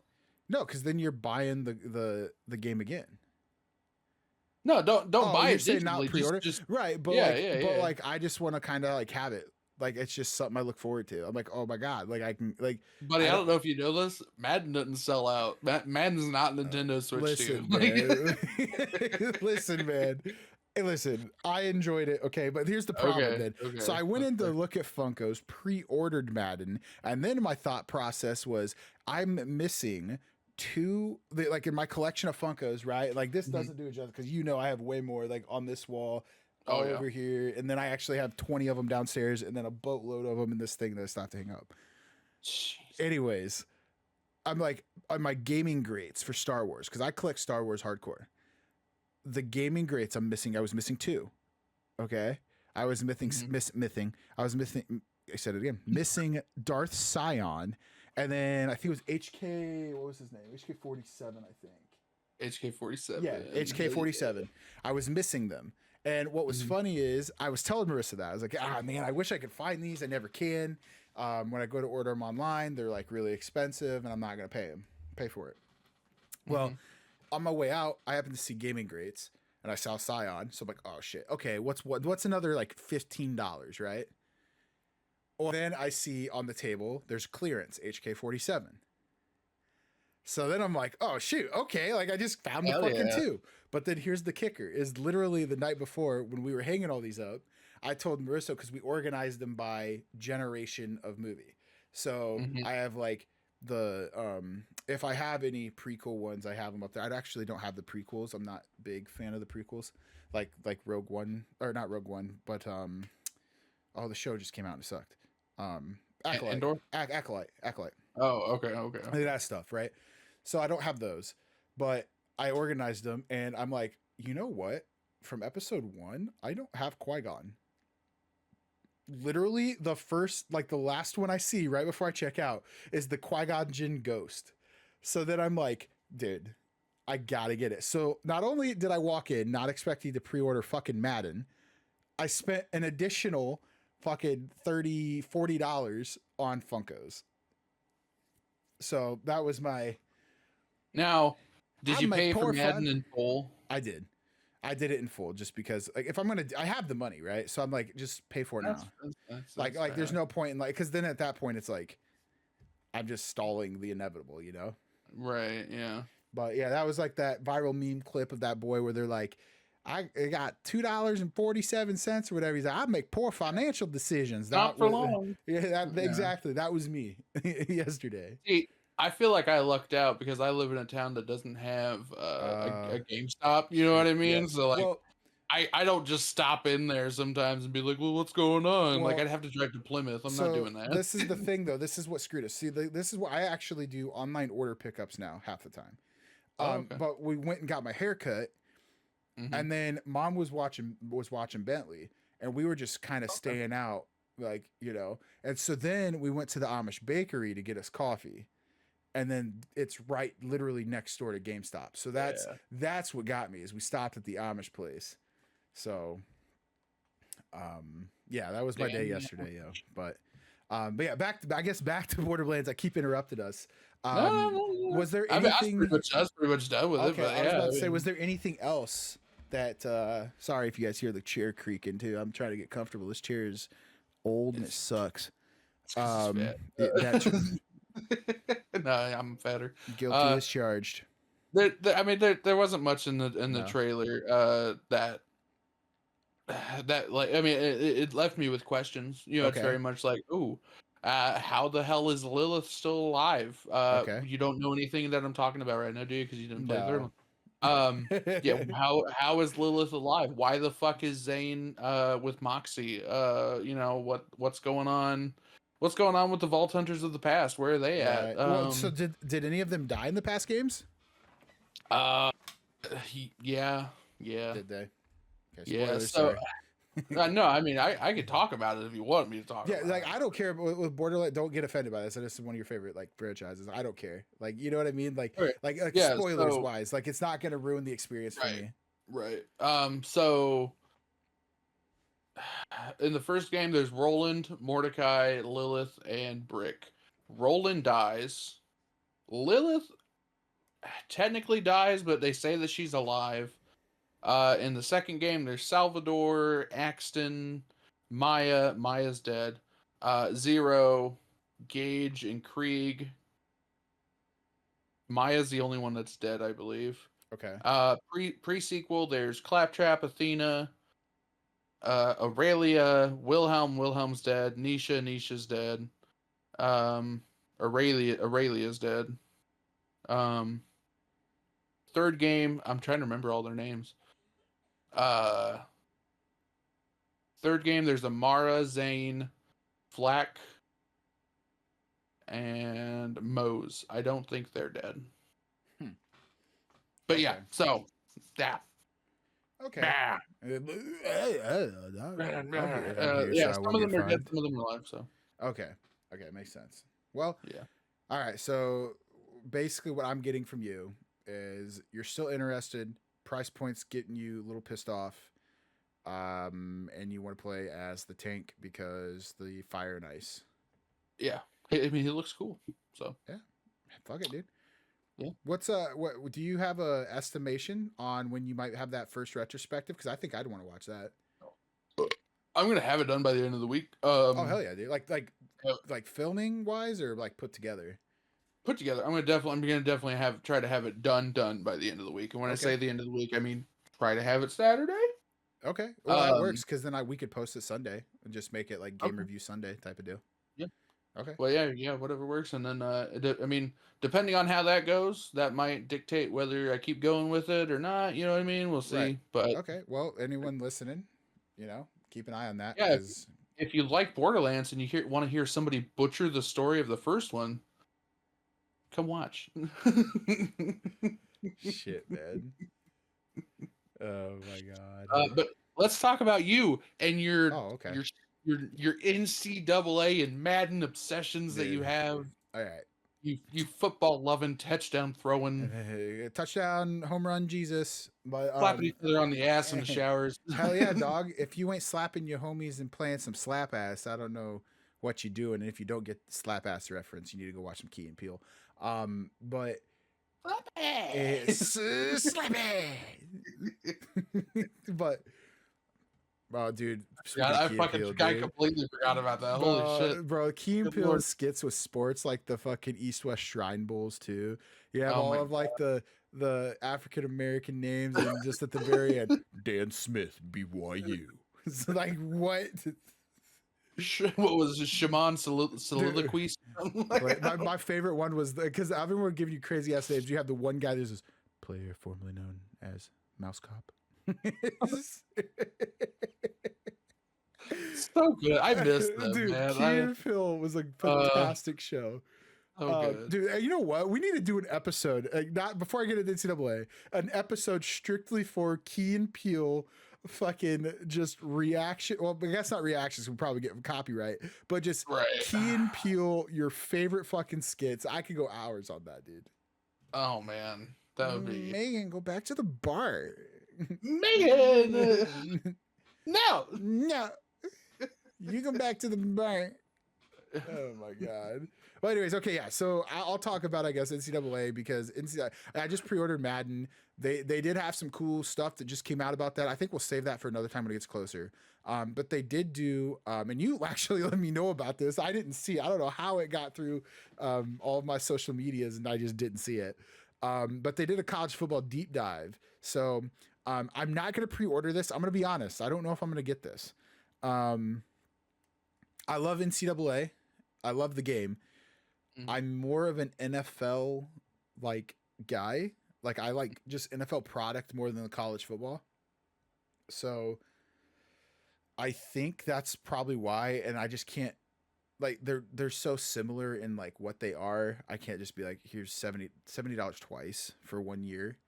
No, because then you're buying the game again. No, don't buy it. Saying not pre-order, right? But like I just want to kind of like have it. Like it's just something I look forward to. I'm like, oh my god, like I can like. Buddy, I don't know if you know this. Madden doesn't sell out. Madden's not Nintendo Switch too. Listen, man. Hey, listen, I enjoyed it. Okay, but here's the problem then. So I went in to look at Funkos, pre-ordered Madden, and then my thought process was I'm missing two, like in my collection of Funkos, right? Like this doesn't do it justice because you know I have way more like on this wall, over here, and then I actually have 20 of them downstairs, and then a boatload of them in this thing that I still have to hang up. Jeez. Anyways, I'm like on my gaming greats for Star Wars because I collect Star Wars hardcore. The gaming greats I was missing two. Okay. I was missing Darth Sion. And then I think it was HK, what was his name? HK-47, I think. HK-47. Yeah, HK-47. I was missing them. And what was funny is I was telling Marissa that. I was like, man, I wish I could find these. I never can. When I go to order them online, they're like really expensive and I'm not going to pay for it. Well, on my way out, I happened to see gaming greats and I saw Scion. So I'm like, oh shit. Okay. What's another like $15, right? Well, then I see on the table, there's clearance HK-47. So then I'm like, oh shoot. Okay. Like I just found the fucking two. But then here's the kicker is literally the night before when we were hanging all these up, I told Marissa, cause we organized them by generation of movie. So I have like, if I have any prequel ones, I have them up there. I actually don't have the prequels. I'm not a big fan of the prequels, like Rogue One, or not Rogue One, but the show just came out and it sucked. Acolyte. Oh, okay. That stuff, right? So I don't have those, but I organized them, and I'm like, you know what? From episode 1, I don't have Qui-Gon. Literally the last one I see right before I check out is the Qui-Gon Jinn ghost. So then I'm like, dude, I gotta get it. So not only did I walk in not expecting to pre-order fucking Madden, I spent an additional fucking $30-$40 on Funkos. So that was my. Now, did I'm you my pay for poor Madden fun. in full? I did. I did it in full just because, like, if I'm gonna, I have the money, right? So I'm like, just pay for it now. Like, there's no point in like, because then at that point it's like, I'm just stalling the inevitable, you know? Right. Yeah. But yeah, that was like that viral meme clip of that boy where they're like, I got $2.47 or whatever. He's like, I make poor financial decisions. Not That for was, long. yeah, exactly. That was me yesterday. See, I feel like I lucked out because I live in a town that doesn't have a GameStop. You know what I mean? Yeah. So like, Well, I don't just stop in there sometimes and be like, well, what's going on? Like, well, I'd have to drive to Plymouth. I'm not so doing that. this is the thing, though. This is what screwed us. See, this is what I actually do online order pickups now half the time. Oh, okay. But we went and got my hair cut, and then Mom was watching Bentley, and we were just kind of staying out, like, you know. And so then we went to the Amish bakery to get us coffee, and then it's right, literally next door to GameStop. So that's what got me is we stopped at the Amish place. So, yeah, that was my day yesterday, yo. But yeah, back to Borderlands. I keep interrupting us. No. Was there I mean, anything? I was pretty much done with it. But I was about to say, was there anything else that? Sorry if you guys hear the chair creaking too. I'm trying to get comfortable. This chair is old and it sucks. No, I'm fatter. Guilty as charged. I mean, there wasn't much in the trailer that like, I mean, it left me with questions. You know, it's very much like, ooh, how the hell is Lilith still alive? You don't know anything that I'm talking about right now, do you? Because you didn't play the third one. Yeah, how is Lilith alive? Why the fuck is Zane with Moxie? You know, what's going on? What's going on with the Vault Hunters of the past? Where are they at? Well, so did any of them die in the past games? Yeah. Did they? Okay, Yeah. So no, I mean, I could talk about it if you want me to talk. Yeah, like I don't care with Borderlands. Don't get offended by this. This is one of your favorite like franchises. I don't care. Like, you know what I mean? Like, like spoilers wise, like it's not gonna ruin the experience for me. Right. So in the first game, there's Roland, Mordecai, Lilith, and Brick. Roland dies. Lilith technically dies, but they say that she's alive. In the second game, there's Salvador, Axton, Maya. Maya's dead. Zero, Gage, and Krieg. Maya's the only one that's dead, I believe. Okay. Pre-sequel, there's Claptrap, Athena, Aurelia, Wilhelm. Wilhelm's dead. Nisha's dead. Aurelia's dead. Third game, I'm trying to remember all their names. Third game, there's Amara, Zane, Flack, and Mose. I don't think they're dead. But yeah, so yeah. Okay. Yeah, some of them are dead, some of them are alive. So okay, makes sense. Well, yeah. All right, so basically, what I'm getting from you is you're still interested. Price points getting you a little pissed off, and you want to play as the tank because the fire and ice. Yeah, I mean, it looks cool. So yeah, fuck it, dude. Yeah. What do you have a estimation on when you might have that first retrospective? Because I think I'd want to watch that. I'm gonna have it done by the end of the week. Oh hell yeah, dude! Like filming wise or like put together. Put together. I'm gonna definitely try to have it done by the end of the week. And when I say the end of the week, I mean try to have it Saturday. Okay, well that works because then we could post it Sunday and just make it like game review Sunday type of deal. Yeah. Okay. Well, yeah, whatever works. And then I mean, depending on how that goes, that might dictate whether I keep going with it or not. You know what I mean? We'll see. Right. But okay, well, anyone listening, you know, keep an eye on that. Yeah. If you like Borderlands and you want to hear somebody butcher the story of the first one, come watch. Shit, man. Oh my god. But let's talk about you and your NCAA and Madden obsessions that you have. All right. You football loving, touchdown throwing, touchdown, home run, Jesus. But slapping each other on the ass in the showers. hell yeah, dog. If you ain't slapping your homies and playing some slap ass, I don't know what you doing. And if you don't get the slap ass reference, you need to go watch some Key and Peele. But it's slappy. But oh, dude, I completely forgot about that. Holy shit, bro! Key and Peele skits with sports like the fucking East West Shrine Bowls too. You have all of like the African American names, and just at the very end, Dan Smith, BYU. It's like what? What was it? Shaman soliloquy? My favorite one was because everyone would give you crazy ass names. You have the one guy that's this player formerly known as Mouse Cop. So good. I missed them, dude, man. Key and Peele was a fantastic show. Good. Dude, you know what? We need to do an episode. Not before I get into NCAA, an episode strictly for Key and Peele fucking just reaction. Well, I guess not reactions. We'll probably get copyright, but just Key and Peele, your favorite fucking skits. I could go hours on that, dude. Oh man, that would be Megan. Go back to the bar, Megan. No. You go back to the bar. Oh my god. Well, anyways, okay, yeah. So I'll talk about, I guess, NCAA because I just pre-ordered Madden. They did have some cool stuff that just came out about that. I think we'll save that for another time when it gets closer. But they did do, and you actually let me know about this. I didn't see. I don't know how it got through all of my social medias, and I just didn't see it. But they did a college football deep dive. So I'm not going to pre-order this. I'm going to be honest. I don't know if I'm going to get this. I love NCAA. I love the game. Mm-hmm. I'm more of an NFL like guy. Like I like just NFL product more than the college football. So I think that's probably why. And I just can't, like, they're so similar in like what they are. I can't just be like, here's $70 twice for 1 year.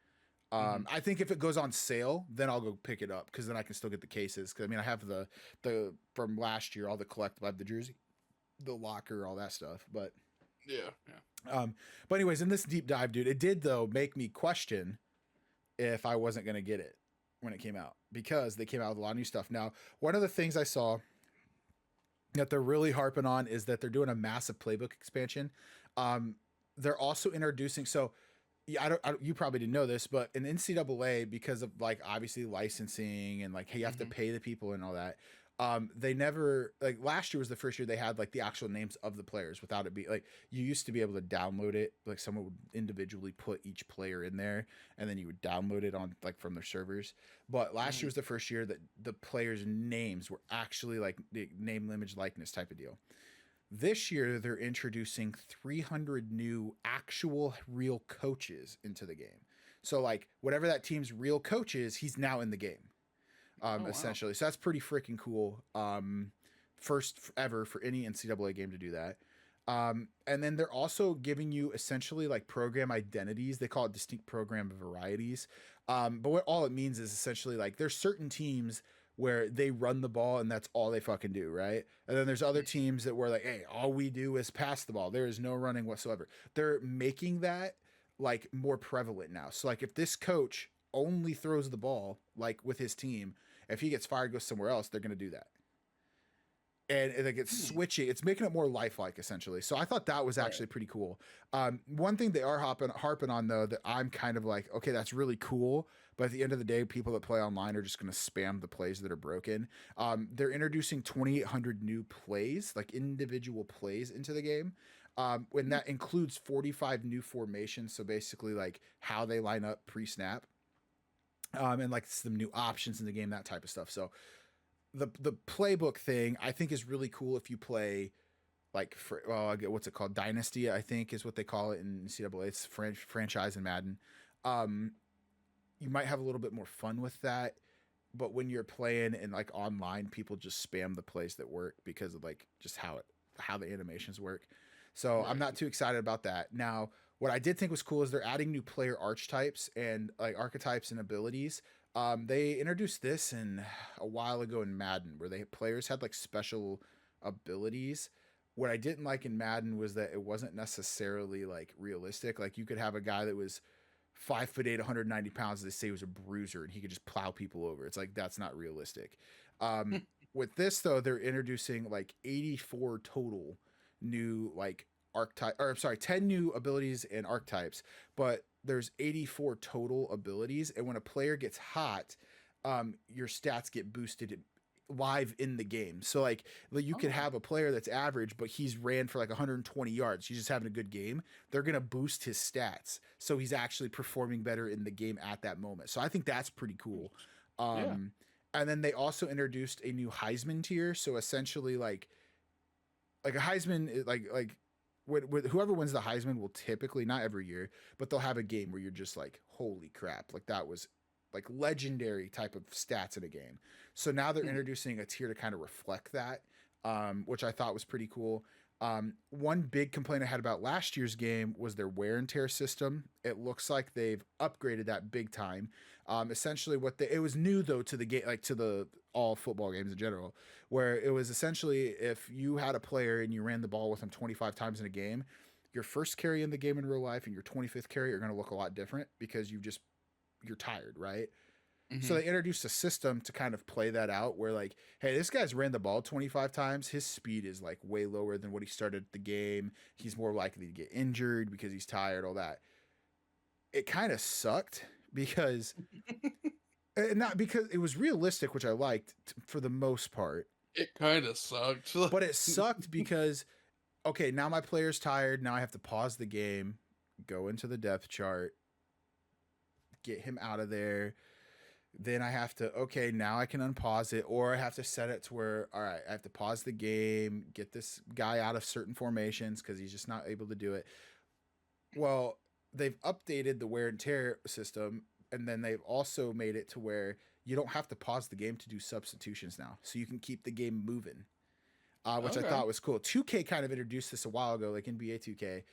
I think if it goes on sale, then I'll go pick it up because then I can still get the cases. Because I mean, I have the from last year, all the collectible, I have the jersey, the locker, all that stuff. But yeah. But anyways, in this deep dive, dude, it did though make me question if I wasn't gonna get it when it came out because they came out with a lot of new stuff. Now, one of the things I saw that they're really harping on is that they're doing a massive playbook expansion. They're also introducing yeah, you probably didn't know this, but in NCAA, because of like obviously licensing and like, hey, you have to pay the people and all that. They never, like last year was the first year they had like the actual names of the players without it be like, you used to be able to download it. Like someone would individually put each player in there and then you would download it on like from their servers. But last year was the first year that the players' names were actually like the name, image, likeness type of deal. This year, they're introducing 300 new actual real coaches into the game. So, like, whatever that team's real coach is, he's now in the game, essentially. Wow. So that's pretty freaking cool. First ever for any NCAA game to do that. And then they're also giving you essentially like program identities. They call it distinct program varieties. But what all it means is essentially like there's certain teams where they run the ball and that's all they fucking do, right? And then there's other teams that were like, hey, all we do is pass the ball. There is no running whatsoever. They're making that like more prevalent now. So like if this coach only throws the ball like with his team, if he gets fired, goes somewhere else, they're going to do that. And like it's switching, it's making it more lifelike essentially. So I thought that was actually pretty cool. One thing they are harping on though, that I'm kind of like, okay, that's really cool. But at the end of the day, people that play online are just going to spam the plays that are broken. They're introducing 2,800 new plays, like individual plays into the game. When that includes 45 new formations. So basically like how they line up pre-snap. And like some new options in the game, that type of stuff. So the playbook thing I think is really cool if you play like what's it called? Dynasty, I think is what they call it in NCAA. It's franchise in Madden. You might have a little bit more fun with that, but when you're playing in like online, people just spam the plays that work because of like just how the animations work. So I'm not too excited about that. Now, what I did think was cool is they're adding new player archetypes and like archetypes and abilities. They introduced this a while ago in Madden where players had like special abilities. what I didn't like in Madden was that it wasn't necessarily like realistic. Like you could have a guy that was 5'8", 190 pounds. They say he was a bruiser and he could just plow people over. It's like that's not realistic. With this though, they're introducing like 84 total new like archetype, or I'm sorry, 10 new abilities and archetypes, but there's 84 total abilities. And when a player gets hot, your stats get boosted live in the game. So like you could have a player that's average, but he's ran for like 120 yards. He's just having a good game. They're going to boost his stats. So he's actually performing better in the game at that moment. So I think that's pretty cool. Yeah. And then they also introduced a new Heisman tier. So essentially like a Heisman, like with whoever wins the Heisman will typically, not every year, but they'll have a game where you're just like, holy crap. Like that was like legendary type of stats in a game. So now they're introducing a tier to kind of reflect that, which I thought was pretty cool. One big complaint I had about last year's game was their wear and tear system. It looks like they've upgraded that big time. Essentially it was new though to the game, like to the all football games in general, where it was essentially if you had a player and you ran the ball with them 25 times in a game, your first carry in the game in real life and your 25th carry are going to look a lot different because you're tired, right? So they introduced a system to kind of play that out where like, hey, this guy's ran the ball 25 times. His speed is like way lower than what he started the game. He's more likely to get injured because he's tired, all that. It kind of sucked because not because it was realistic, which I liked for the most part. It kind of sucked. But it sucked because, okay, now my player's tired. Now I have to pause the game, go into the depth chart, get him out of there. Then I have to, okay, now I can unpause it, or I have to set it to where, all right, I have to pause the game, get this guy out of certain formations because he's just not able to do it. Well, they've updated the wear and tear system, and then they've also made it to where you don't have to pause the game to do substitutions now. So you can keep the game moving, which I thought was cool. 2K kind of introduced this a while ago, like NBA 2K,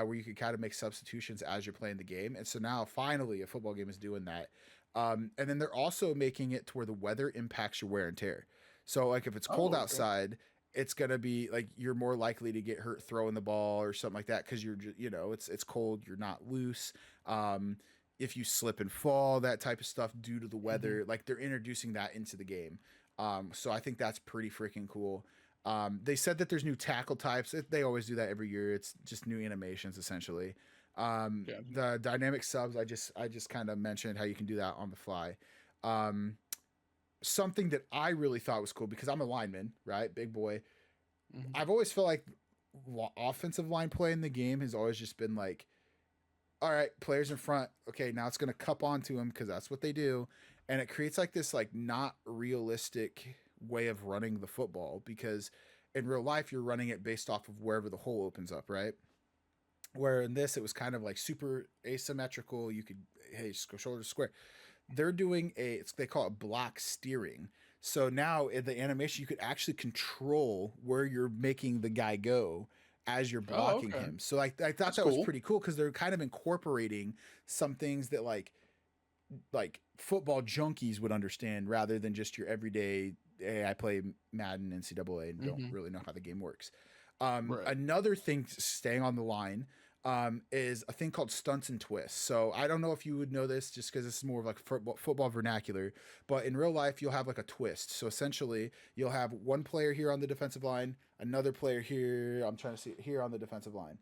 where you could kind of make substitutions as you're playing the game. And so now finally a football game is doing that. And then they're also making it to where the weather impacts your wear and tear. So like if it's cold outside, it's going to be like you're more likely to get hurt throwing the ball or something like that because you're just, it's cold, you're not loose. If you slip and fall, that type of stuff due to the weather, like they're introducing that into the game. So I think that's pretty freaking cool. They said that there's new tackle types. They always do that every year. It's just new animations essentially. The dynamic subs, I just kind of mentioned how you can do that on the fly. Something that I really thought was cool because I'm a lineman, right? Big boy. I've always felt like offensive line play in the game has always just been like, all right, players in front. Okay, now it's going to cup onto them because that's what they do. And it creates like this like not realistic way of running the football because in real life, you're running it based off of wherever the hole opens up, right? Where in this, it was kind of like super asymmetrical. You could, hey, just go shoulder to square. They're doing they call it block steering. So now in the animation, you could actually control where you're making the guy go as you're blocking him. So I thought that was pretty cool because they're kind of incorporating some things that like football junkies would understand rather than just your everyday, hey, I play Madden NCAA and don't really know how the game works. Another thing staying on the line is a thing called stunts and twists. So I don't know if you would know this just because this is more of like football vernacular, but in real life, you'll have like a twist. So essentially you'll have one player here on the defensive line, another player here. I'm trying to see it here on the defensive line.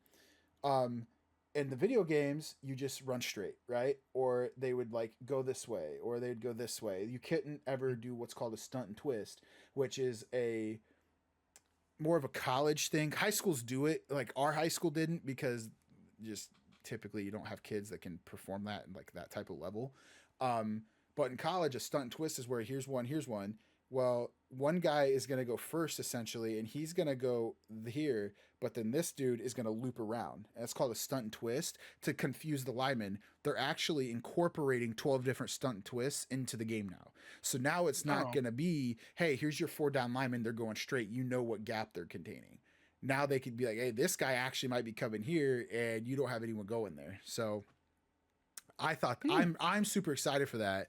In the video games, you just run straight, right? Or they would like go this way, or they'd go this way. You couldn't ever do what's called a stunt and twist, which is more of a college thing. High schools do it. Like our high school didn't because just typically you don't have kids that can perform that in like that type of level. But in college, a stunt and twist is where here's one. Well, one guy is going to go first essentially, and he's going to go here, but then this dude is going to loop around. And it's called a stunt and twist to confuse the linemen. They're actually incorporating 12 different stunt and twists into the game now. So now it's not going to be, hey, here's your 4 down linemen. They're going straight. You know what gap they're containing. Now they could be like, hey, this guy actually might be coming here and you don't have anyone going there. So I thought I'm super excited for that.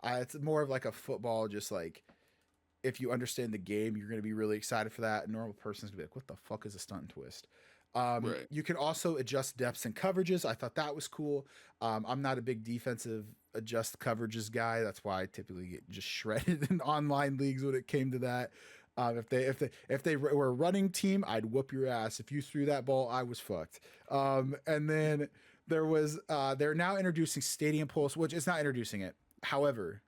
It's more of like a football, just like if you understand the game, you're going to be really excited for that. A normal person's going to be like, what the fuck is a stunt and twist? Right. You can also adjust depths and coverages. I thought that was cool. I'm not a big defensive adjust coverages guy. That's why I typically get just shredded in online leagues when it came to that. If they were a running team, I'd whoop your ass. If you threw that ball, I was fucked. And then there was they're now introducing Stadium Pulse, which is not introducing it. However,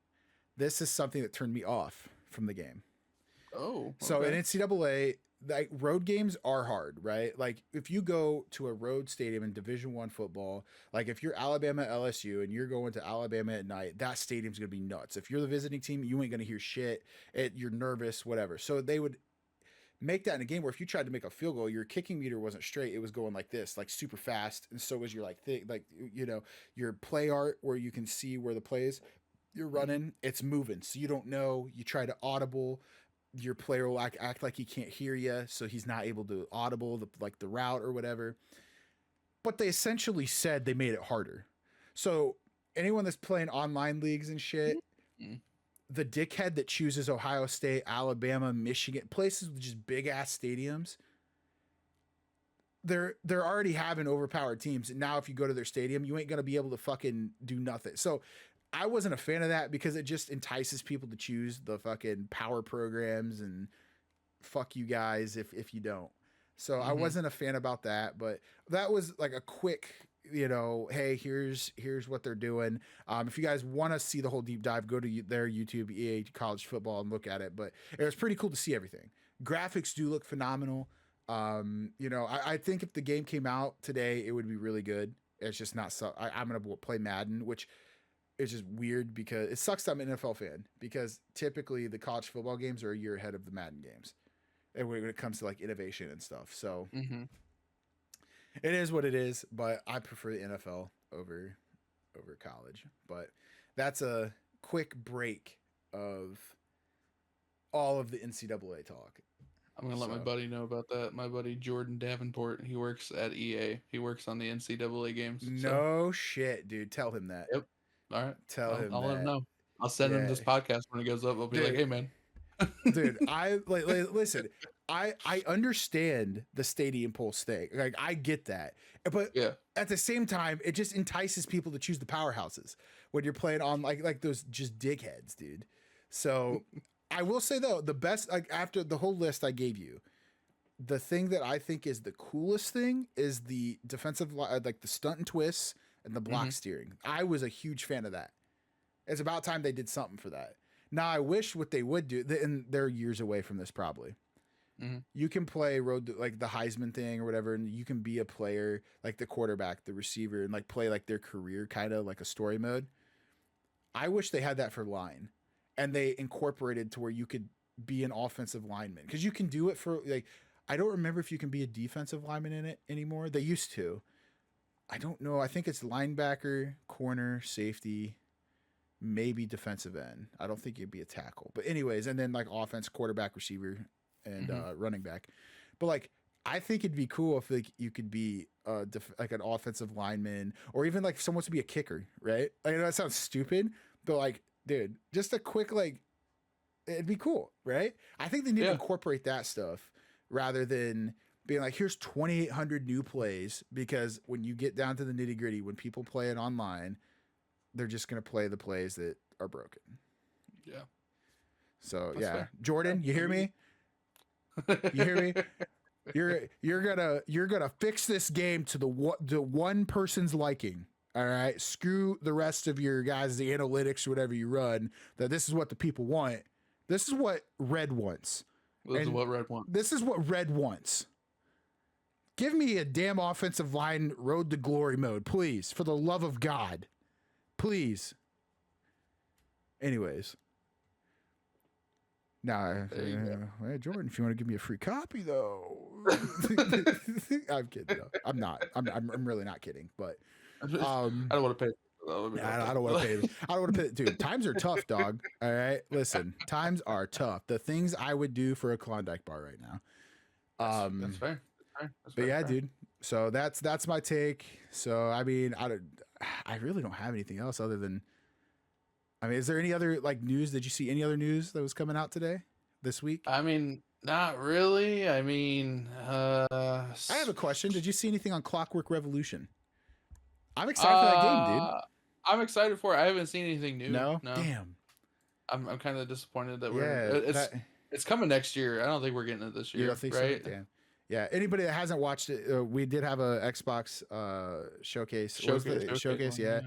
this is something that turned me off from the game. Oh, okay. So in NCAA, like road games are hard, right? Like if you go to a road stadium in Division I football, like if you're Alabama LSU and you're going to Alabama at night, that stadium's gonna be nuts. If you're the visiting team, you ain't gonna hear shit. You're nervous, whatever. So they would make that in a game where if you tried to make a field goal, your kicking meter wasn't straight. It was going like this, like super fast, and so was your your play art where you can see where the plays you're running. It's moving, so you don't know. You try to audible. Your player will act like he can't hear you, so he's not able to audible the route or whatever. But they essentially said they made it harder. So anyone that's playing online leagues and shit, the dickhead that chooses Ohio State, Alabama, Michigan, places with just big ass stadiums, they're already having overpowered teams. And now if you go to their stadium, you ain't gonna be able to fucking do nothing. So I wasn't a fan of that because it just entices people to choose the fucking power programs and fuck you guys if you don't. So I wasn't a fan about that, but that was like a quick, hey, here's what they're doing. If you guys want to see the whole deep dive, go to their YouTube, EA College Football, and look at it. But it was pretty cool to see everything. Graphics do look phenomenal. I think if the game came out today, it would be really good. It's just not so. I'm gonna play Madden, which it's just weird because it sucks that I'm an NFL fan because typically the college football games are a year ahead of the Madden games and when it comes to like innovation and stuff. So it is what it is, but I prefer the NFL over college. But that's a quick break of all of the NCAA talk. I'm going to let my buddy know about that. My buddy Jordan Davenport, he works at EA. He works on the NCAA games. No shit, dude. Tell him that. Yep. All right. I'll let him know. I'll send him this podcast when it goes up. I'll be like, hey, man. Dude, listen, I understand the Stadium Pulse thing. Like, I get that. But at the same time, it just entices people to choose the powerhouses when you're playing on like those just dickheads, dude. So I will say, though, the best, like after the whole list I gave you, the thing that I think is the coolest thing is the defensive, like the stunt and twists and the block steering. I was a huge fan of that. It's about time they did something for that. Now, I wish what they would do, and they're years away from this probably. You can play like the Heisman thing or whatever, and you can be a player like the quarterback, the receiver, and like play like their career kind of like a story mode. I wish they had that for line, and they incorporated to where you could be an offensive lineman because you can do it for like. I don't remember if you can be a defensive lineman in it anymore. They used to. I don't know. I think it's linebacker, corner, safety, maybe defensive end. I don't think it'd be a tackle. But anyways, and then like offense, quarterback, receiver, and running back. But like, I think it'd be cool if like you could be like an offensive lineman, or even like someone to be a kicker, right? Like, I know that sounds stupid, but like, dude, just a quick like, it'd be cool, right? I think they need to incorporate that stuff rather than being like, here's 2,800 new plays, because when you get down to the nitty gritty, when people play it online, they're just going to play the plays that are broken. Yeah. So that's fair. Jordan, you hear me? You hear me? You're gonna fix this game to the one person's liking. All right. Screw the rest of your guys, the analytics, whatever you run. That this is what the people want. This is what Red wants. This is what Red wants. This is what Red wants. Give me a damn offensive line road to glory mode, please, for the love of God. Please. Anyways. Nah, hey, Jordan, if you want to give me a free copy, though. I'm kidding. Though. I'm not. I'm really not kidding. But I don't want to pay. I don't want to pay. I don't want to pay. Dude, times are tough, dog. All right, listen. Times are tough. The things I would do for a Klondike bar right now. That's fair. But yeah, dude. So that's my take. So I mean, I really don't have anything else other than. I mean, is there any other like news? Did you see any other news that was coming out today? this week? I mean, not really. I mean, I have a question. Did you see anything on Clockwork Revolution? I'm excited for that game, dude. I'm excited for it. I haven't seen anything new. No? Damn. I'm kind of disappointed that it's coming next year. I don't think we're getting it this year. You don't think right? So? Damn. Yeah. Anybody that hasn't watched it, we did have a Xbox showcase. Showcase? Yeah.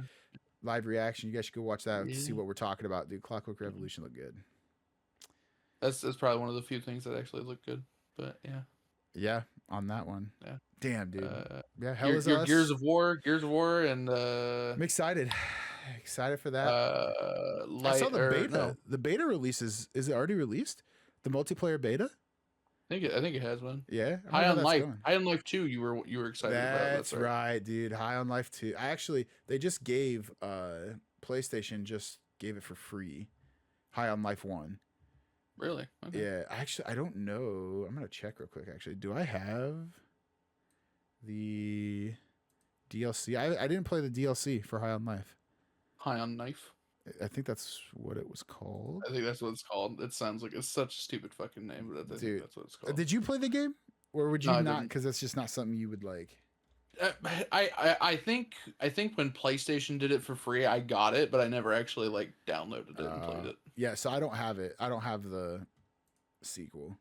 Live reaction. You guys should go watch that to see what we're talking about, dude. Clockwork Revolution looked good. That's probably one of the few things that actually look good. But yeah. Yeah, on that one. Yeah. Damn, dude. Yeah, Hell is us. Gears of War, and I'm excited. Excited for that. I saw the beta. No. The beta release is it already released? The multiplayer beta? I think it has one. Yeah. High on Life 2 you were excited about. That's right, dude. High on Life 2. They just gave PlayStation just gave it for free. High on Life 1. Really? Okay. Yeah, I don't know. I'm gonna check real quick. Actually, do I have the DLC? I didn't play the DLC for High on Life. High on Knife. I think that's what it was called. I think that's what it's called. It sounds like it's such a stupid fucking name, but I think that's what it's called. Did you play the game, or would you not? Because that's just not something you would like. I think when PlayStation did it for free, I got it, but I never actually like downloaded it and played it. Yeah, so I don't have it. I don't have the sequel.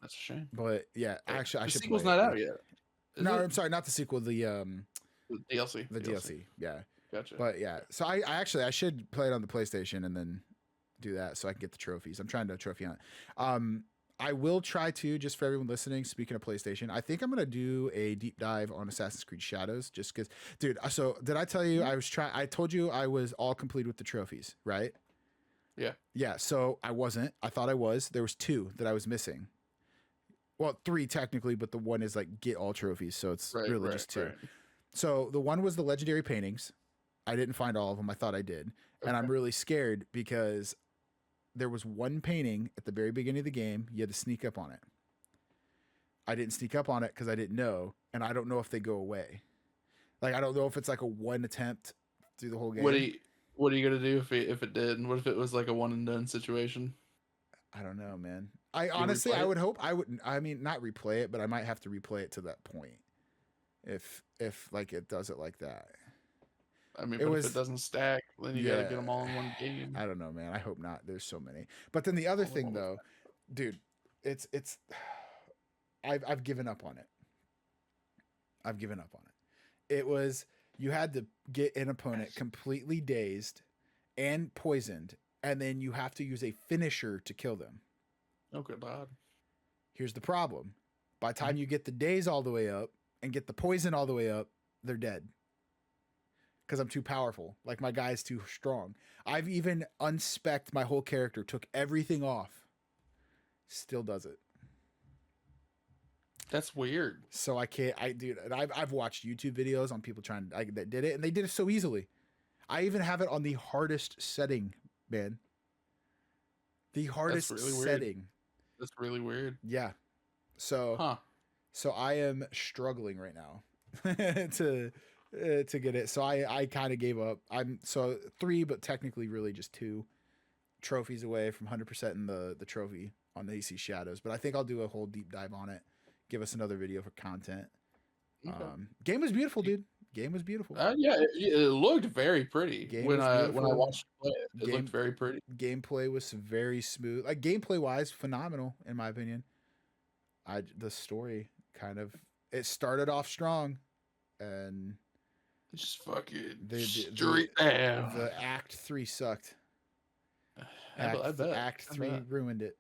That's a shame. But yeah, actually, I should. The sequel's not out yet. I'm sorry, not the sequel. The DLC. The DLC. Yeah. Gotcha. But yeah, so I should play it on the PlayStation and then do that so I can get the trophies. I'm trying to trophy on it. I will try to, just for everyone listening, speaking of PlayStation, I think I'm going to do a deep dive on Assassin's Creed Shadows just because, dude, so did I tell you I told you I was all complete with the trophies, right? Yeah. Yeah, so I wasn't. I thought I was. There was 2 that I was missing. Well, 3 technically, but the one is like get all trophies, so it's really just 2. Right. So the one was the legendary paintings. I didn't find all of them. I thought I did. Okay. And I'm really scared because there was one painting at the very beginning of the game. You had to sneak up on it. I didn't sneak up on it because I didn't know. And I don't know if they go away. Like, I don't know if it's like a one attempt through the whole game. What are you going to do if it did? And what if it was like a one and done situation? I don't know, man. Honestly, I would hope I wouldn't. I mean, not replay it, but I might have to replay it to that point. If like it does it like that. I mean, if it doesn't stack, then you gotta get them all in one game. I don't know, man. I hope not. There's so many. But then the other thing, though, dude, it's I've given up on it. I've given up on it. It was you had to get an opponent completely dazed and poisoned, and then you have to use a finisher to kill them. Oh, good God. Here's the problem. By the time you get the daze all the way up and get the poison all the way up, they're dead. Because I'm too powerful. Like, my guy's too strong. I've even unspec'd my whole character, took everything off. Still does it. That's weird. So I can't, dude, I've watched YouTube videos on people that did it, and they did it so easily. I even have it on the hardest setting, man. The hardest setting. That's really weird. Yeah. So I am struggling right now to get it. So I kind of gave up. I'm 3, but technically really just 2 trophies away from 100% in the trophy on the AC Shadows. But I think I'll do a whole deep dive on it. Give us another video for content. Okay. Game was beautiful, dude. Game was beautiful. Yeah, it looked very pretty. When I watched it play, it looked very pretty. Gameplay was very smooth. Like, gameplay wise, phenomenal in my opinion. The story it started off strong, and just fucking the Act 3 sucked. I bet. Act 3 ruined it.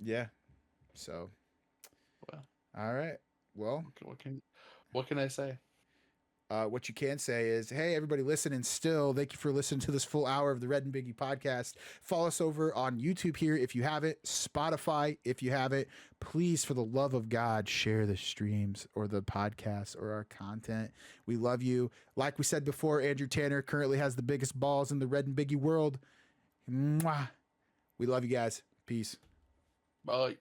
Yeah. So. Well. All right. Well. What can I say? What you can say is, hey, everybody listening still, thank you for listening to this full hour of the Red and Biggie podcast. Follow us over on YouTube here if you have it, Spotify if you have it. Please, for the love of God, share the streams or the podcast or our content. We love you. Like we said before, Andrew Tanner currently has the biggest balls in the Red and Biggie world. Mwah. We love you guys. Peace. Bye.